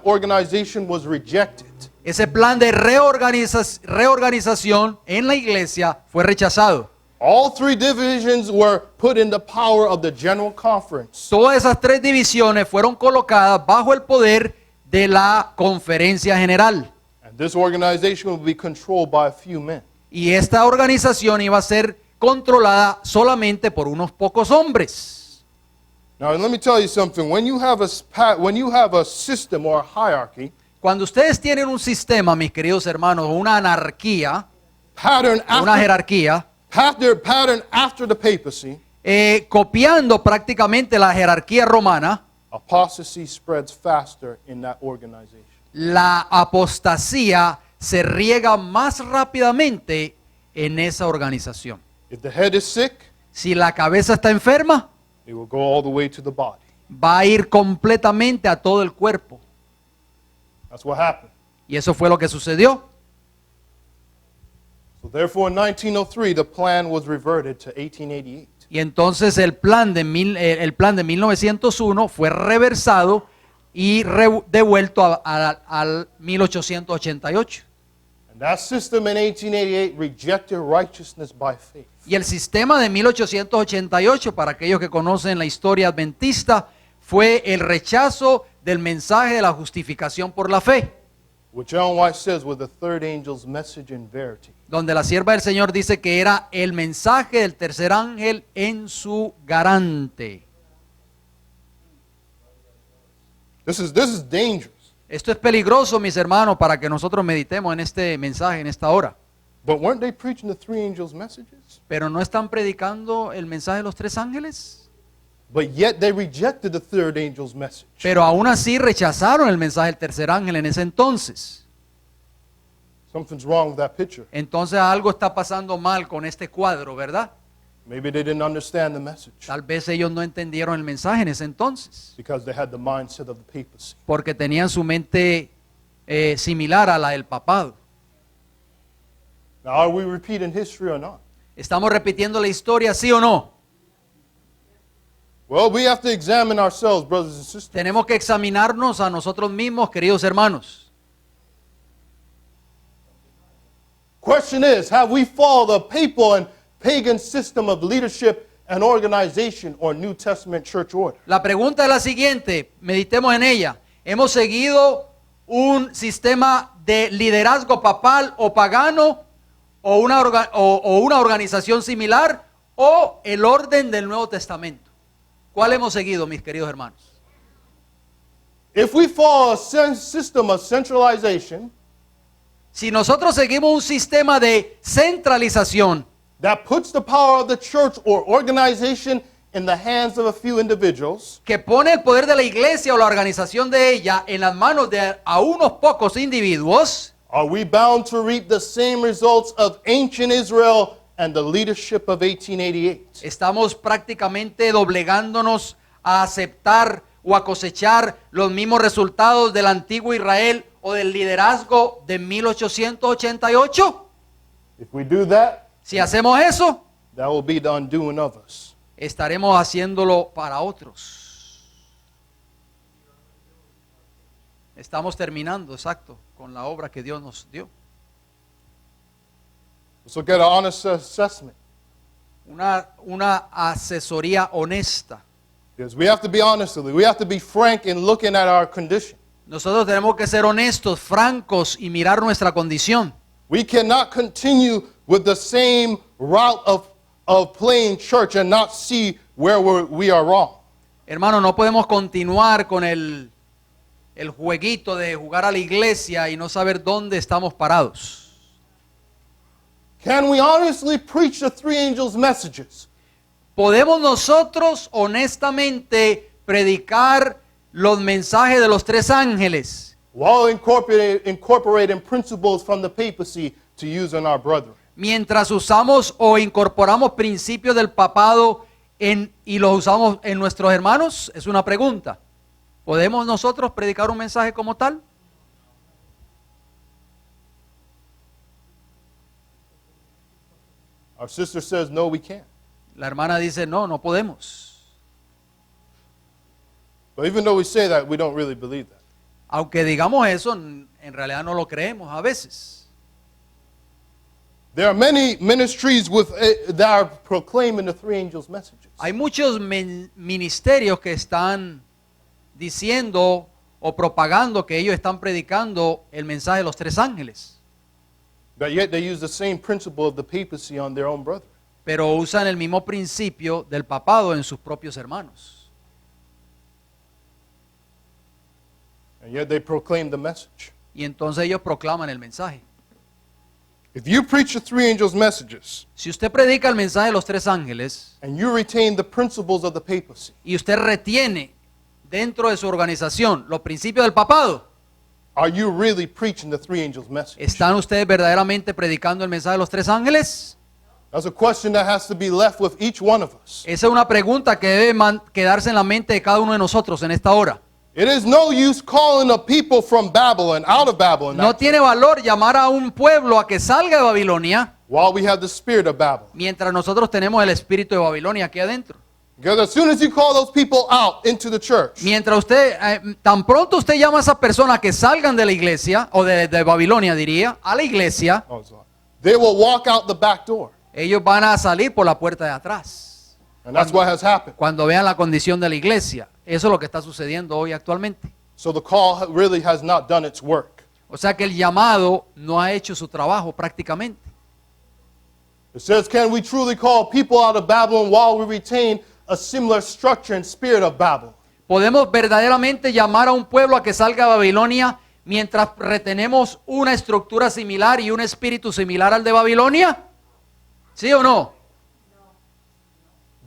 Speaker 1: organization was rejected.
Speaker 2: ese plan de reorganización en la iglesia fue rechazado.
Speaker 1: All 3 divisions were put in the power of the General Conference.
Speaker 2: Todas esas 3 divisiones fueron colocadas bajo el poder de la conferencia general.
Speaker 1: And this organization will be controlled by a few men.
Speaker 2: Y esta organización iba a ser controlada solamente por unos pocos hombres.
Speaker 1: Now, let me tell you something. When you have a system or a hierarchy,
Speaker 2: Cuando ustedes tienen un sistema, mis queridos hermanos, una anarquía,
Speaker 1: pattern
Speaker 2: una
Speaker 1: after,
Speaker 2: jerarquía,
Speaker 1: pattern after the papacy,
Speaker 2: copiando prácticamente la jerarquía romana,
Speaker 1: apostasy spreads faster in that organization.
Speaker 2: la apostasía se riega más rápidamente en esa organización.
Speaker 1: If the head is sick,
Speaker 2: Si la cabeza está enferma,
Speaker 1: it will go all the way to the body.
Speaker 2: va a ir completamente a todo el cuerpo.
Speaker 1: That's what happened.
Speaker 2: Y eso fue lo que sucedió.
Speaker 1: So therefore, in 1903, the plan was reverted to 1888.
Speaker 2: Y entonces el plan de 1901 fue reversado y devuelto al 1888.
Speaker 1: And that system in 1888 rejected righteousness by faith.
Speaker 2: Y el sistema de 1888, para aquellos que conocen la historia adventista, fue el rechazo del mensaje de la justificación por la fe,
Speaker 1: Which Ellen White says was the third angel's message in verity.
Speaker 2: donde la sierva del Señor dice que era el mensaje del tercer ángel en su garante.
Speaker 1: This is dangerous.
Speaker 2: Esto es peligroso, mis hermanos, para que nosotros meditemos en este mensaje, en esta hora.
Speaker 1: But weren't they preaching the 3 angels' messages?
Speaker 2: Pero ¿no están predicando el mensaje de los 3 ángeles?
Speaker 1: But yet they rejected the third angel's message.
Speaker 2: Pero aún así rechazaron el mensaje del tercer ángel en ese entonces.
Speaker 1: Something's wrong with that picture.
Speaker 2: Entonces algo está pasando mal con este cuadro, ¿verdad?
Speaker 1: Maybe they didn't understand the message
Speaker 2: Tal vez ellos no entendieron el mensaje en ese entonces,
Speaker 1: because they had the mindset of the papacy.
Speaker 2: porque tenían su mente similar a la del papado.
Speaker 1: Now, are we repeating history or not?
Speaker 2: ¿Estamos repitiendo la historia, sí o no?
Speaker 1: Well, we have to examine ourselves, brothers and sisters.
Speaker 2: Tenemos que examinarnos a nosotros mismos, queridos hermanos.
Speaker 1: Question is, have we followed the papal and pagan system of leadership and organization or New Testament church order?
Speaker 2: La pregunta es la siguiente, meditemos en ella. ¿Hemos seguido un sistema de liderazgo papal o pagano o una organización similar o el orden del Nuevo Testamento? ¿Cuál hemos seguido, mis queridos hermanos?
Speaker 1: If we follow a system of centralization
Speaker 2: Si nosotros seguimos un sistema de centralización
Speaker 1: that puts the power of the church or organization in the hands of a few individuals,
Speaker 2: que pone el poder de la iglesia o la organización de ella en las manos de a unos pocos individuos,
Speaker 1: are we bound to reap the same results of ancient Israel and the leadership of 1888?
Speaker 2: estamos prácticamente doblegándonos a aceptar o a cosechar los mismos resultados del antiguo Israel o del liderazgo de 1888.
Speaker 1: If we do that,
Speaker 2: Si hacemos eso,
Speaker 1: that will be the undoing of us.
Speaker 2: estaremos haciéndolo para otros. Estamos terminando, exacto, con la obra que Dios nos dio.
Speaker 1: Let's look at an honest assessment.
Speaker 2: Una asesoría honesta.
Speaker 1: Because we have to be honest with it. We have to be frank in looking at our condition.
Speaker 2: Nosotros tenemos que ser honestos, francos y mirar nuestra condición.
Speaker 1: We cannot continue with the same route of playing church and not see where we are wrong.
Speaker 2: Hermano, no podemos continuar con el jueguito de jugar a la iglesia y no saber dónde estamos parados.
Speaker 1: Can we honestly preach the three angels' messages?
Speaker 2: ¿Podemos nosotros honestamente predicar los mensajes de los tres ángeles
Speaker 1: While incorporating principles from the papacy to use on our brethren.
Speaker 2: mientras usamos o incorporamos principios del papado y los usamos en nuestros hermanos? Es una pregunta. ¿Podemos nosotros predicar un mensaje como tal?
Speaker 1: Our sister says, no, we can't.
Speaker 2: La hermana dice, no, no podemos.
Speaker 1: But even though we say that, we don't really believe that.
Speaker 2: Aunque digamos eso, en realidad no lo creemos a veces.
Speaker 1: There are many ministries that are proclaiming the three angels' messages.
Speaker 2: Hay muchos ministerios que están diciendo o propagando que ellos están predicando el mensaje de los tres ángeles,
Speaker 1: But yet they use the same principle of the papacy on their own brethren.
Speaker 2: pero usan el mismo principio del papado en sus propios hermanos.
Speaker 1: And yet they proclaim the message.
Speaker 2: Y entonces ellos proclaman el mensaje.
Speaker 1: If you preach the three angels' messages
Speaker 2: Si usted predica el mensaje de los tres ángeles
Speaker 1: and you retain the principles of the papacy,
Speaker 2: y usted retiene dentro de su organización los principios del papado,
Speaker 1: are you really preaching the three angels' message?
Speaker 2: ¿están ustedes verdaderamente predicando el mensaje de los tres ángeles?
Speaker 1: That's a question that has to be left with each one of us.
Speaker 2: Esa es una pregunta que debe quedarse en la mente de cada uno de nosotros en esta hora.
Speaker 1: It is no use calling a people from Babylon, out of Babylon,
Speaker 2: No tiene valor llamar a un pueblo a que salga de Babilonia
Speaker 1: while we have the spirit of Babylon.
Speaker 2: mientras nosotros tenemos el espíritu de Babilonia aquí adentro.
Speaker 1: Because as soon as you call those people out into the church,
Speaker 2: Mientras tan pronto usted llama a esas personas que salgan de la iglesia, o de Babilonia diría, a la iglesia,
Speaker 1: they will walk out the back door.
Speaker 2: ellos van a salir por la puerta de atrás.
Speaker 1: And that's what has happened.
Speaker 2: Cuando vean la condición de la iglesia, eso es lo que está sucediendo hoy actualmente.
Speaker 1: So the call really has not done its work.
Speaker 2: O sea que el llamado no ha hecho su trabajo prácticamente.
Speaker 1: It says, can we truly call people out of Babylon while we retain a similar structure and spirit of Babylon?
Speaker 2: ¿Podemos verdaderamente llamar a un pueblo a que salga de Babilonia mientras retenemos una estructura similar y un espíritu similar al de Babilonia? ¿Sí o no?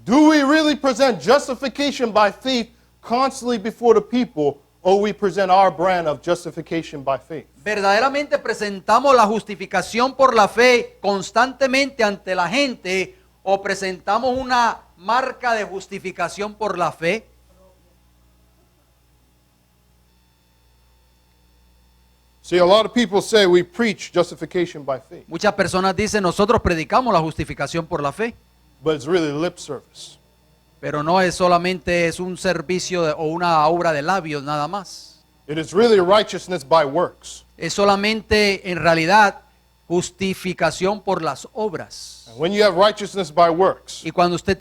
Speaker 1: Do we really present justification by faith constantly before the people, or we present our brand of justification by faith?
Speaker 2: ¿Verdaderamente presentamos la justificación por la fe constantemente ante la gente o presentamos una marca de justificación por la fe?
Speaker 1: See, a lot of people say we preach justification by faith,
Speaker 2: Muchas personas dicen, nosotros predicamos la justificación por la fe,
Speaker 1: but it's really lip service.
Speaker 2: pero no es solamente es un servicio o una obra de labios nada más.
Speaker 1: It is really righteousness by works.
Speaker 2: Es solamente en realidad justificación por las obras.
Speaker 1: And when you have righteousness by works,
Speaker 2: Y cuando usted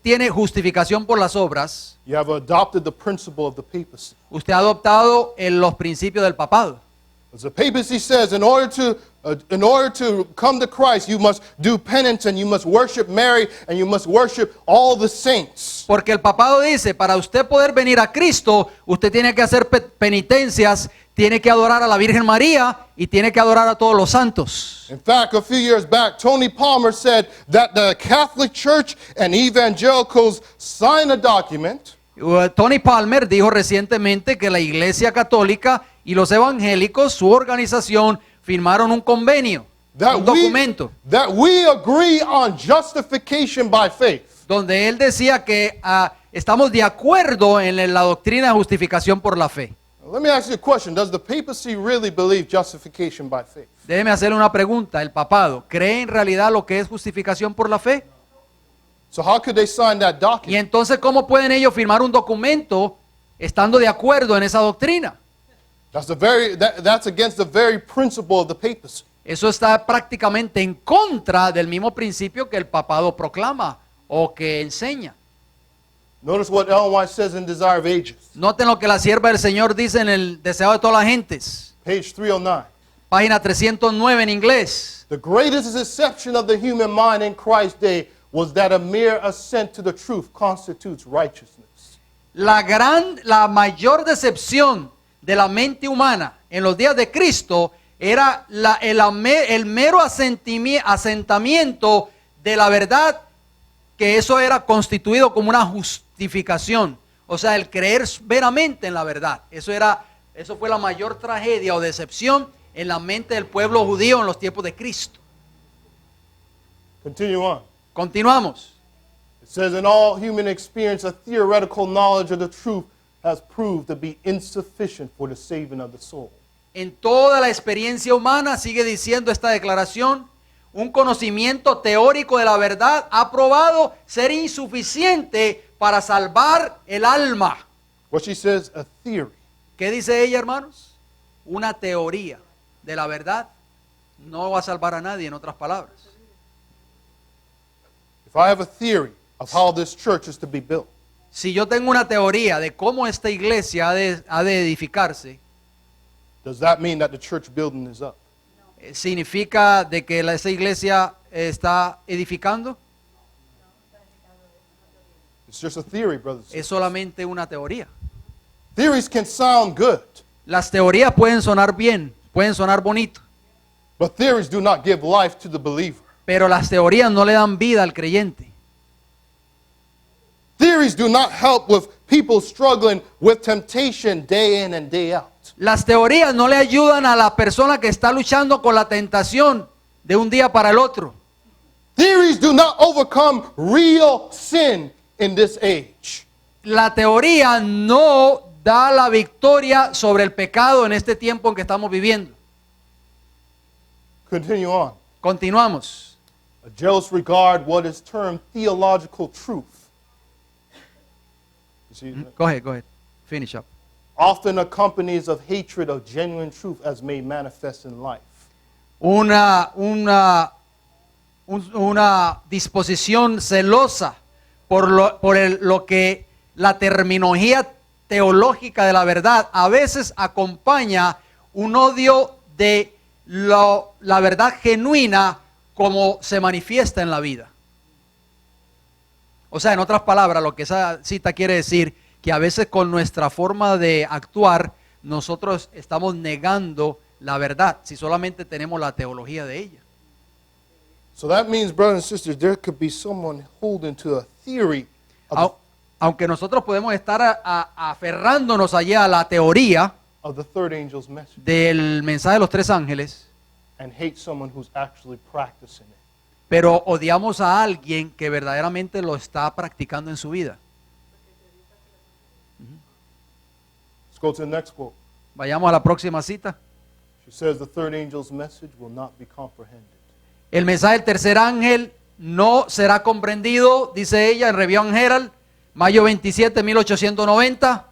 Speaker 2: tiene justificación por las obras,
Speaker 1: you have adopted the principle of the papacy.
Speaker 2: usted ha adoptado los principios del papado.
Speaker 1: As the papacy says, in order to come to Christ, you must do penance and you must worship Mary and you must worship all the saints.
Speaker 2: Porque el papado dice, para usted poder venir a Cristo, usted tiene que hacer penitencias, tiene que adorar a la Virgen María y tiene que adorar a todos los santos.
Speaker 1: In fact, a few years back, Tony Palmer said that the Catholic Church and evangelicals sign a document
Speaker 2: Tony Palmer dijo recientemente que la Iglesia Católica y los evangélicos, su organización, firmaron un convenio, un documento,
Speaker 1: that we agree on justification by faith.
Speaker 2: donde él decía que estamos de acuerdo en la doctrina de justificación por la fe.
Speaker 1: Let me ask you a question. Does the papacy really believe justification by faith?
Speaker 2: Déjeme hacerle una pregunta. ¿El papado cree en realidad lo que es justificación por la fe?
Speaker 1: So how could they sign that
Speaker 2: Y
Speaker 1: document?
Speaker 2: entonces, ¿cómo pueden ellos firmar un documento estando de acuerdo en esa doctrina?
Speaker 1: That's against the very principle of the papacy.
Speaker 2: Eso está prácticamente en contra del mismo principio que el papado proclama o que enseña.
Speaker 1: Notice what Ellen White says in Desire of Ages,
Speaker 2: Noten lo que la sierva del Señor dice en el Deseo de todas las gentes,
Speaker 1: page 309.
Speaker 2: página 309 en inglés.
Speaker 1: The greatest deception of the human mind in Christ's day was that a mere assent to the truth constitutes righteousness.
Speaker 2: La mayor decepción de la mente humana en los días de Cristo era el mero asentamiento de la verdad, que eso era constituido como una justificación. O sea, el creer veramente en la verdad. Eso fue la mayor tragedia o decepción en la mente del pueblo judío en los tiempos de Cristo.
Speaker 1: Continue on.
Speaker 2: Continuamos.
Speaker 1: It says, in all human experience, a theoretical knowledge of the truth has proved to be insufficient for the saving of the soul.
Speaker 2: En toda la experiencia humana, sigue diciendo esta declaración, un conocimiento teórico de la verdad ha probado ser insuficiente para salvar el alma.
Speaker 1: What she says, a theory.
Speaker 2: ¿Qué dice ella, hermanos? Una teoría de la verdad no va a salvar a nadie, en otras palabras.
Speaker 1: If I have a theory of how this church is to be built,
Speaker 2: Si yo tengo una teoría de cómo esta iglesia ha de edificarse,
Speaker 1: does that mean that the church building is up?
Speaker 2: ¿significa de que esa iglesia está edificando?
Speaker 1: It's just a theory, brothers.
Speaker 2: Es solamente una teoría.
Speaker 1: Theories can sound good,
Speaker 2: Las teorías pueden sonar bien, pueden sonar bonito,
Speaker 1: but theories do not give life to the believer.
Speaker 2: pero las teorías no le dan vida al creyente.
Speaker 1: Theories do not help with people struggling with temptation day in and day out.
Speaker 2: Las teorías no le ayudan a la persona que está luchando con la tentación de un día para el otro.
Speaker 1: Theories do not overcome real sin in this age.
Speaker 2: La teoría no da la victoria sobre el pecado en este tiempo en que estamos viviendo.
Speaker 1: Continue on.
Speaker 2: Continuamos.
Speaker 1: A jealous regard, what is termed theological truth. You see,
Speaker 2: Go ahead. Finish up.
Speaker 1: often accompanies of hatred of genuine truth as made manifest in life.
Speaker 2: Una disposición celosa por lo que la terminología teológica de la verdad a veces acompaña un odio de la verdad genuina como se manifiesta en la vida. O sea, en otras palabras, lo que esa cita quiere decir, que a veces con nuestra forma de actuar, nosotros estamos negando la verdad, si solamente tenemos la teología de ella.
Speaker 1: So that means, brothers and sisters, there could be someone holding to a theory of,
Speaker 2: Aunque nosotros podemos estar aferrándonos allá a la teoría
Speaker 1: of the third angel's message
Speaker 2: del mensaje de los tres ángeles,
Speaker 1: and hate someone who's actually practicing it.
Speaker 2: pero odiamos a alguien que verdaderamente lo está practicando en su vida.
Speaker 1: Let's go to the next quote.
Speaker 2: Vayamos a la próxima cita.
Speaker 1: She says the third angel's message will not be comprehended.
Speaker 2: El mensaje del tercer ángel no será comprendido, dice ella en Review and Herald, mayo 27, 1890.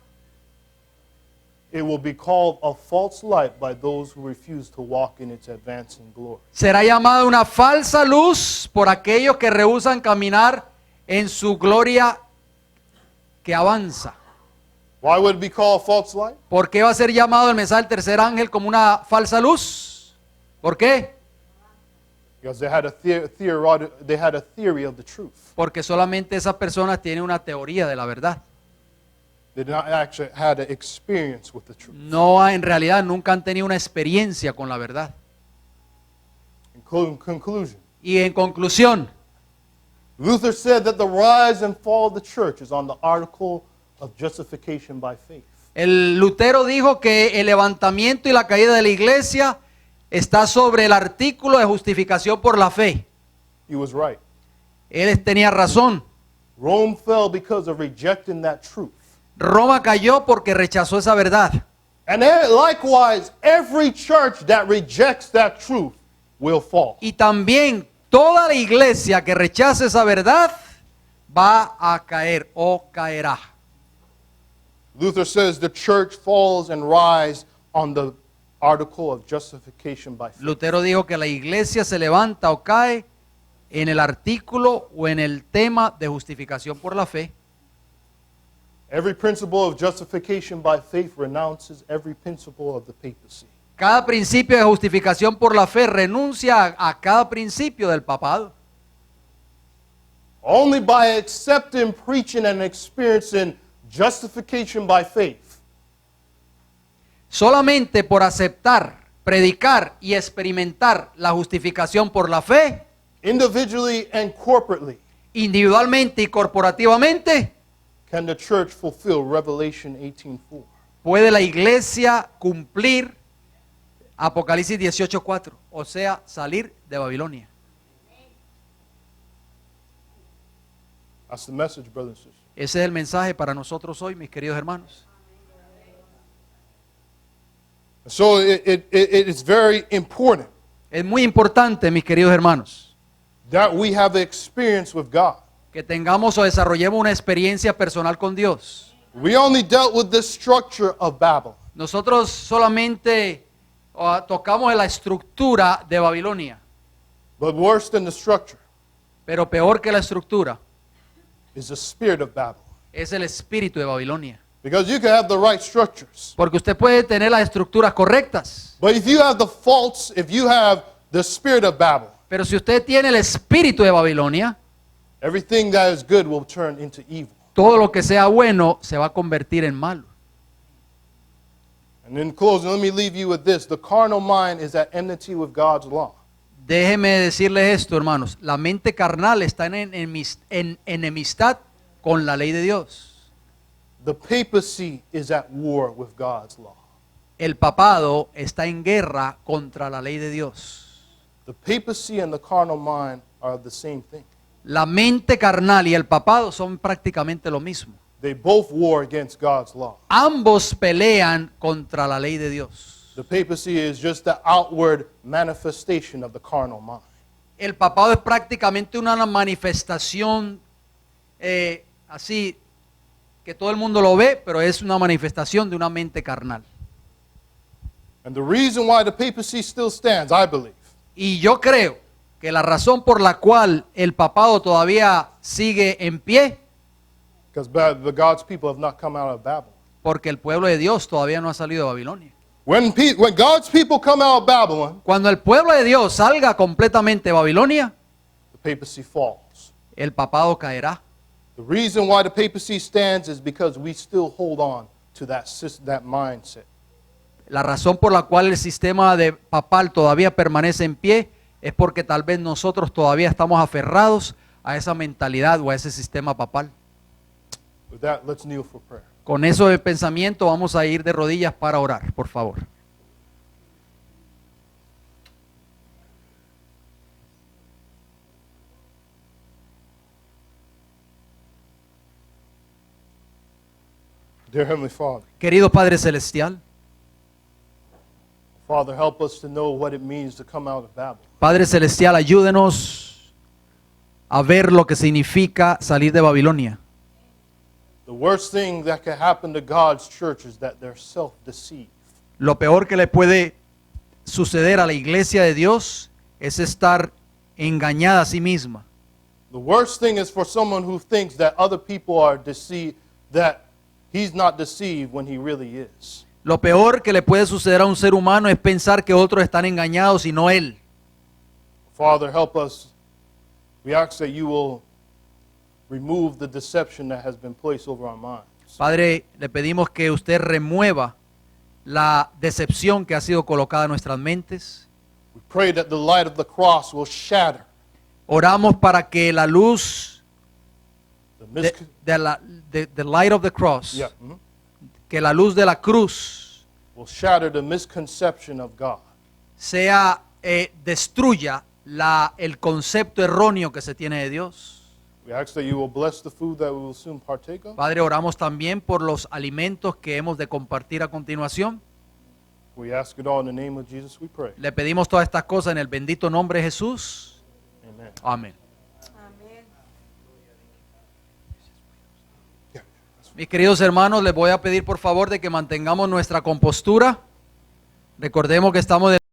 Speaker 1: It will be called a false light by those who refuse to walk in its advancing glory.
Speaker 2: Será llamada una falsa luz por aquellos que rehúsan caminar en su gloria que avanza.
Speaker 1: Why would it be called a false light?
Speaker 2: ¿Por qué va a ser llamado el mensaje del tercer ángel como una falsa luz? ¿Por qué?
Speaker 1: Because they had a theory of the truth.
Speaker 2: Porque solamente esas personas tienen una teoría de la verdad.
Speaker 1: They did not actually had an experience with the truth.
Speaker 2: No, en realidad nunca han tenido una experiencia con la verdad.
Speaker 1: In conclusion,
Speaker 2: Y en conclusión,
Speaker 1: Luther said that the rise and fall of the church is on the article of justification by faith.
Speaker 2: el Lutero dijo que el levantamiento y la caída de la iglesia está sobre el artículo de justificación por la fe.
Speaker 1: He was right.
Speaker 2: Él tenía razón.
Speaker 1: Rome fell because of rejecting that truth.
Speaker 2: Roma cayó porque rechazó esa verdad.
Speaker 1: And likewise, every church that rejects that truth will fall.
Speaker 2: Y también toda la iglesia que rechace esa verdad va a caer o caerá.
Speaker 1: Luther says the church falls and rise on the article of justification by faith.
Speaker 2: Lutero dijo que la iglesia se levanta o cae en el artículo o en el tema de justificación por la fe.
Speaker 1: Every principle of justification by faith renounces every principle of the papacy.
Speaker 2: Cada principio de justificación por la fe renuncia a cada principio del papado.
Speaker 1: Only by accepting, preaching, and experiencing justification by faith
Speaker 2: Solamente por aceptar, predicar y experimentar la justificación por la fe,
Speaker 1: individually and corporately,
Speaker 2: individualmente y corporativamente,
Speaker 1: can the church fulfill Revelation 18:4.
Speaker 2: puede la iglesia cumplir Apocalipsis 18:4, o sea, salir de Babilonia.
Speaker 1: That's the message, brothers and sisters.
Speaker 2: Ese es el mensaje para nosotros hoy, mis queridos hermanos.
Speaker 1: So it is very important
Speaker 2: Es muy importante, mis queridos hermanos,
Speaker 1: that we have experience with God.
Speaker 2: que tengamos o desarrollemos una experiencia personal con Dios.
Speaker 1: We only dealt with the structure of Babel.
Speaker 2: Nosotros solamente tocamos la estructura de Babilonia,
Speaker 1: But worse than the structure
Speaker 2: pero peor que la estructura
Speaker 1: is the spirit of Babel.
Speaker 2: es el espíritu de Babilonia.
Speaker 1: Because you can have the right structures.
Speaker 2: Porque usted puede tener las estructuras correctas,
Speaker 1: But if you have the faults, if you have the spirit of Babel,
Speaker 2: pero si usted tiene el espíritu de Babilonia,
Speaker 1: everything that is good will turn into evil.
Speaker 2: todo lo que sea bueno se va a convertir en malo.
Speaker 1: And in closing, let me leave you with this. The carnal mind is at enmity with God's law.
Speaker 2: Déjeme decirle esto, hermanos. La mente carnal está en enemistad con la ley de Dios.
Speaker 1: The papacy is at war with God's law.
Speaker 2: El papado está en guerra contra la ley de Dios.
Speaker 1: The papacy and the carnal mind are the same thing.
Speaker 2: La mente carnal y el papado son prácticamente lo mismo.
Speaker 1: They both war against God's law.
Speaker 2: Ambos pelean contra la ley de Dios.
Speaker 1: The papacy is just the outward manifestation of the carnal mind.
Speaker 2: El papado es prácticamente una manifestación así que todo el mundo lo ve, pero es una manifestación de una mente carnal.
Speaker 1: And the reason why the papacy still stands, I believe,
Speaker 2: Y yo creo que la razón por la cual el papado todavía sigue en pie,
Speaker 1: because God's people have not come out of Babylon.
Speaker 2: porque el pueblo de Dios todavía no ha salido de Babilonia.
Speaker 1: When God's people come out of Babylon,
Speaker 2: Cuando el pueblo de Dios salga completamente de Babilonia,
Speaker 1: the papacy falls.
Speaker 2: el papado caerá.
Speaker 1: The reason why the papacy stands is because we still hold on to that mindset.
Speaker 2: La razón por la cual el sistema de papal todavía permanece en pie es porque tal vez nosotros todavía estamos aferrados a esa mentalidad o a ese sistema papal.
Speaker 1: With that, let's kneel for prayer.
Speaker 2: Con eso de pensamiento vamos a ir de rodillas para orar, por favor.
Speaker 1: Dear Heavenly Father,
Speaker 2: Querido Padre Celestial,
Speaker 1: Father, help us to know what it means to come out of Babel.
Speaker 2: Padre Celestial, ayúdenos a ver lo que significa salir de Babilonia.
Speaker 1: The worst thing that can happen to God's church is that they're self-deceived.
Speaker 2: Lo peor que le puede suceder a la iglesia de Dios es estar engañada a sí misma.
Speaker 1: The worst thing is for someone who thinks that other people are deceived, that he's not deceived when he really is.
Speaker 2: Lo peor que le puede suceder a un ser humano es pensar que otros están engañados y no él.
Speaker 1: Father, help us. We ask that you will remove the deception that has been placed over our minds.
Speaker 2: Padre, le pedimos que usted remueva la decepción que ha sido colocada en nuestras mentes.
Speaker 1: We pray that the light of the cross will shatter
Speaker 2: Oramos para que la luz
Speaker 1: the
Speaker 2: the light of the cross,
Speaker 1: yeah,
Speaker 2: que la luz de la cruz
Speaker 1: will shatter the misconception of God.
Speaker 2: destruya el concepto erróneo que se tiene de Dios.
Speaker 1: We ask that you will bless the food that we will soon partake of.
Speaker 2: Padre, oramos también por los alimentos que hemos de compartir a continuación.
Speaker 1: We ask it all in the name of Jesus, we pray.
Speaker 2: Le pedimos todas estas cosas en el bendito nombre de Jesús.
Speaker 1: Amen.
Speaker 2: Amén.
Speaker 3: Amén.
Speaker 2: Mis queridos hermanos, les voy a pedir por favor de que mantengamos nuestra compostura. Recordemos que estamos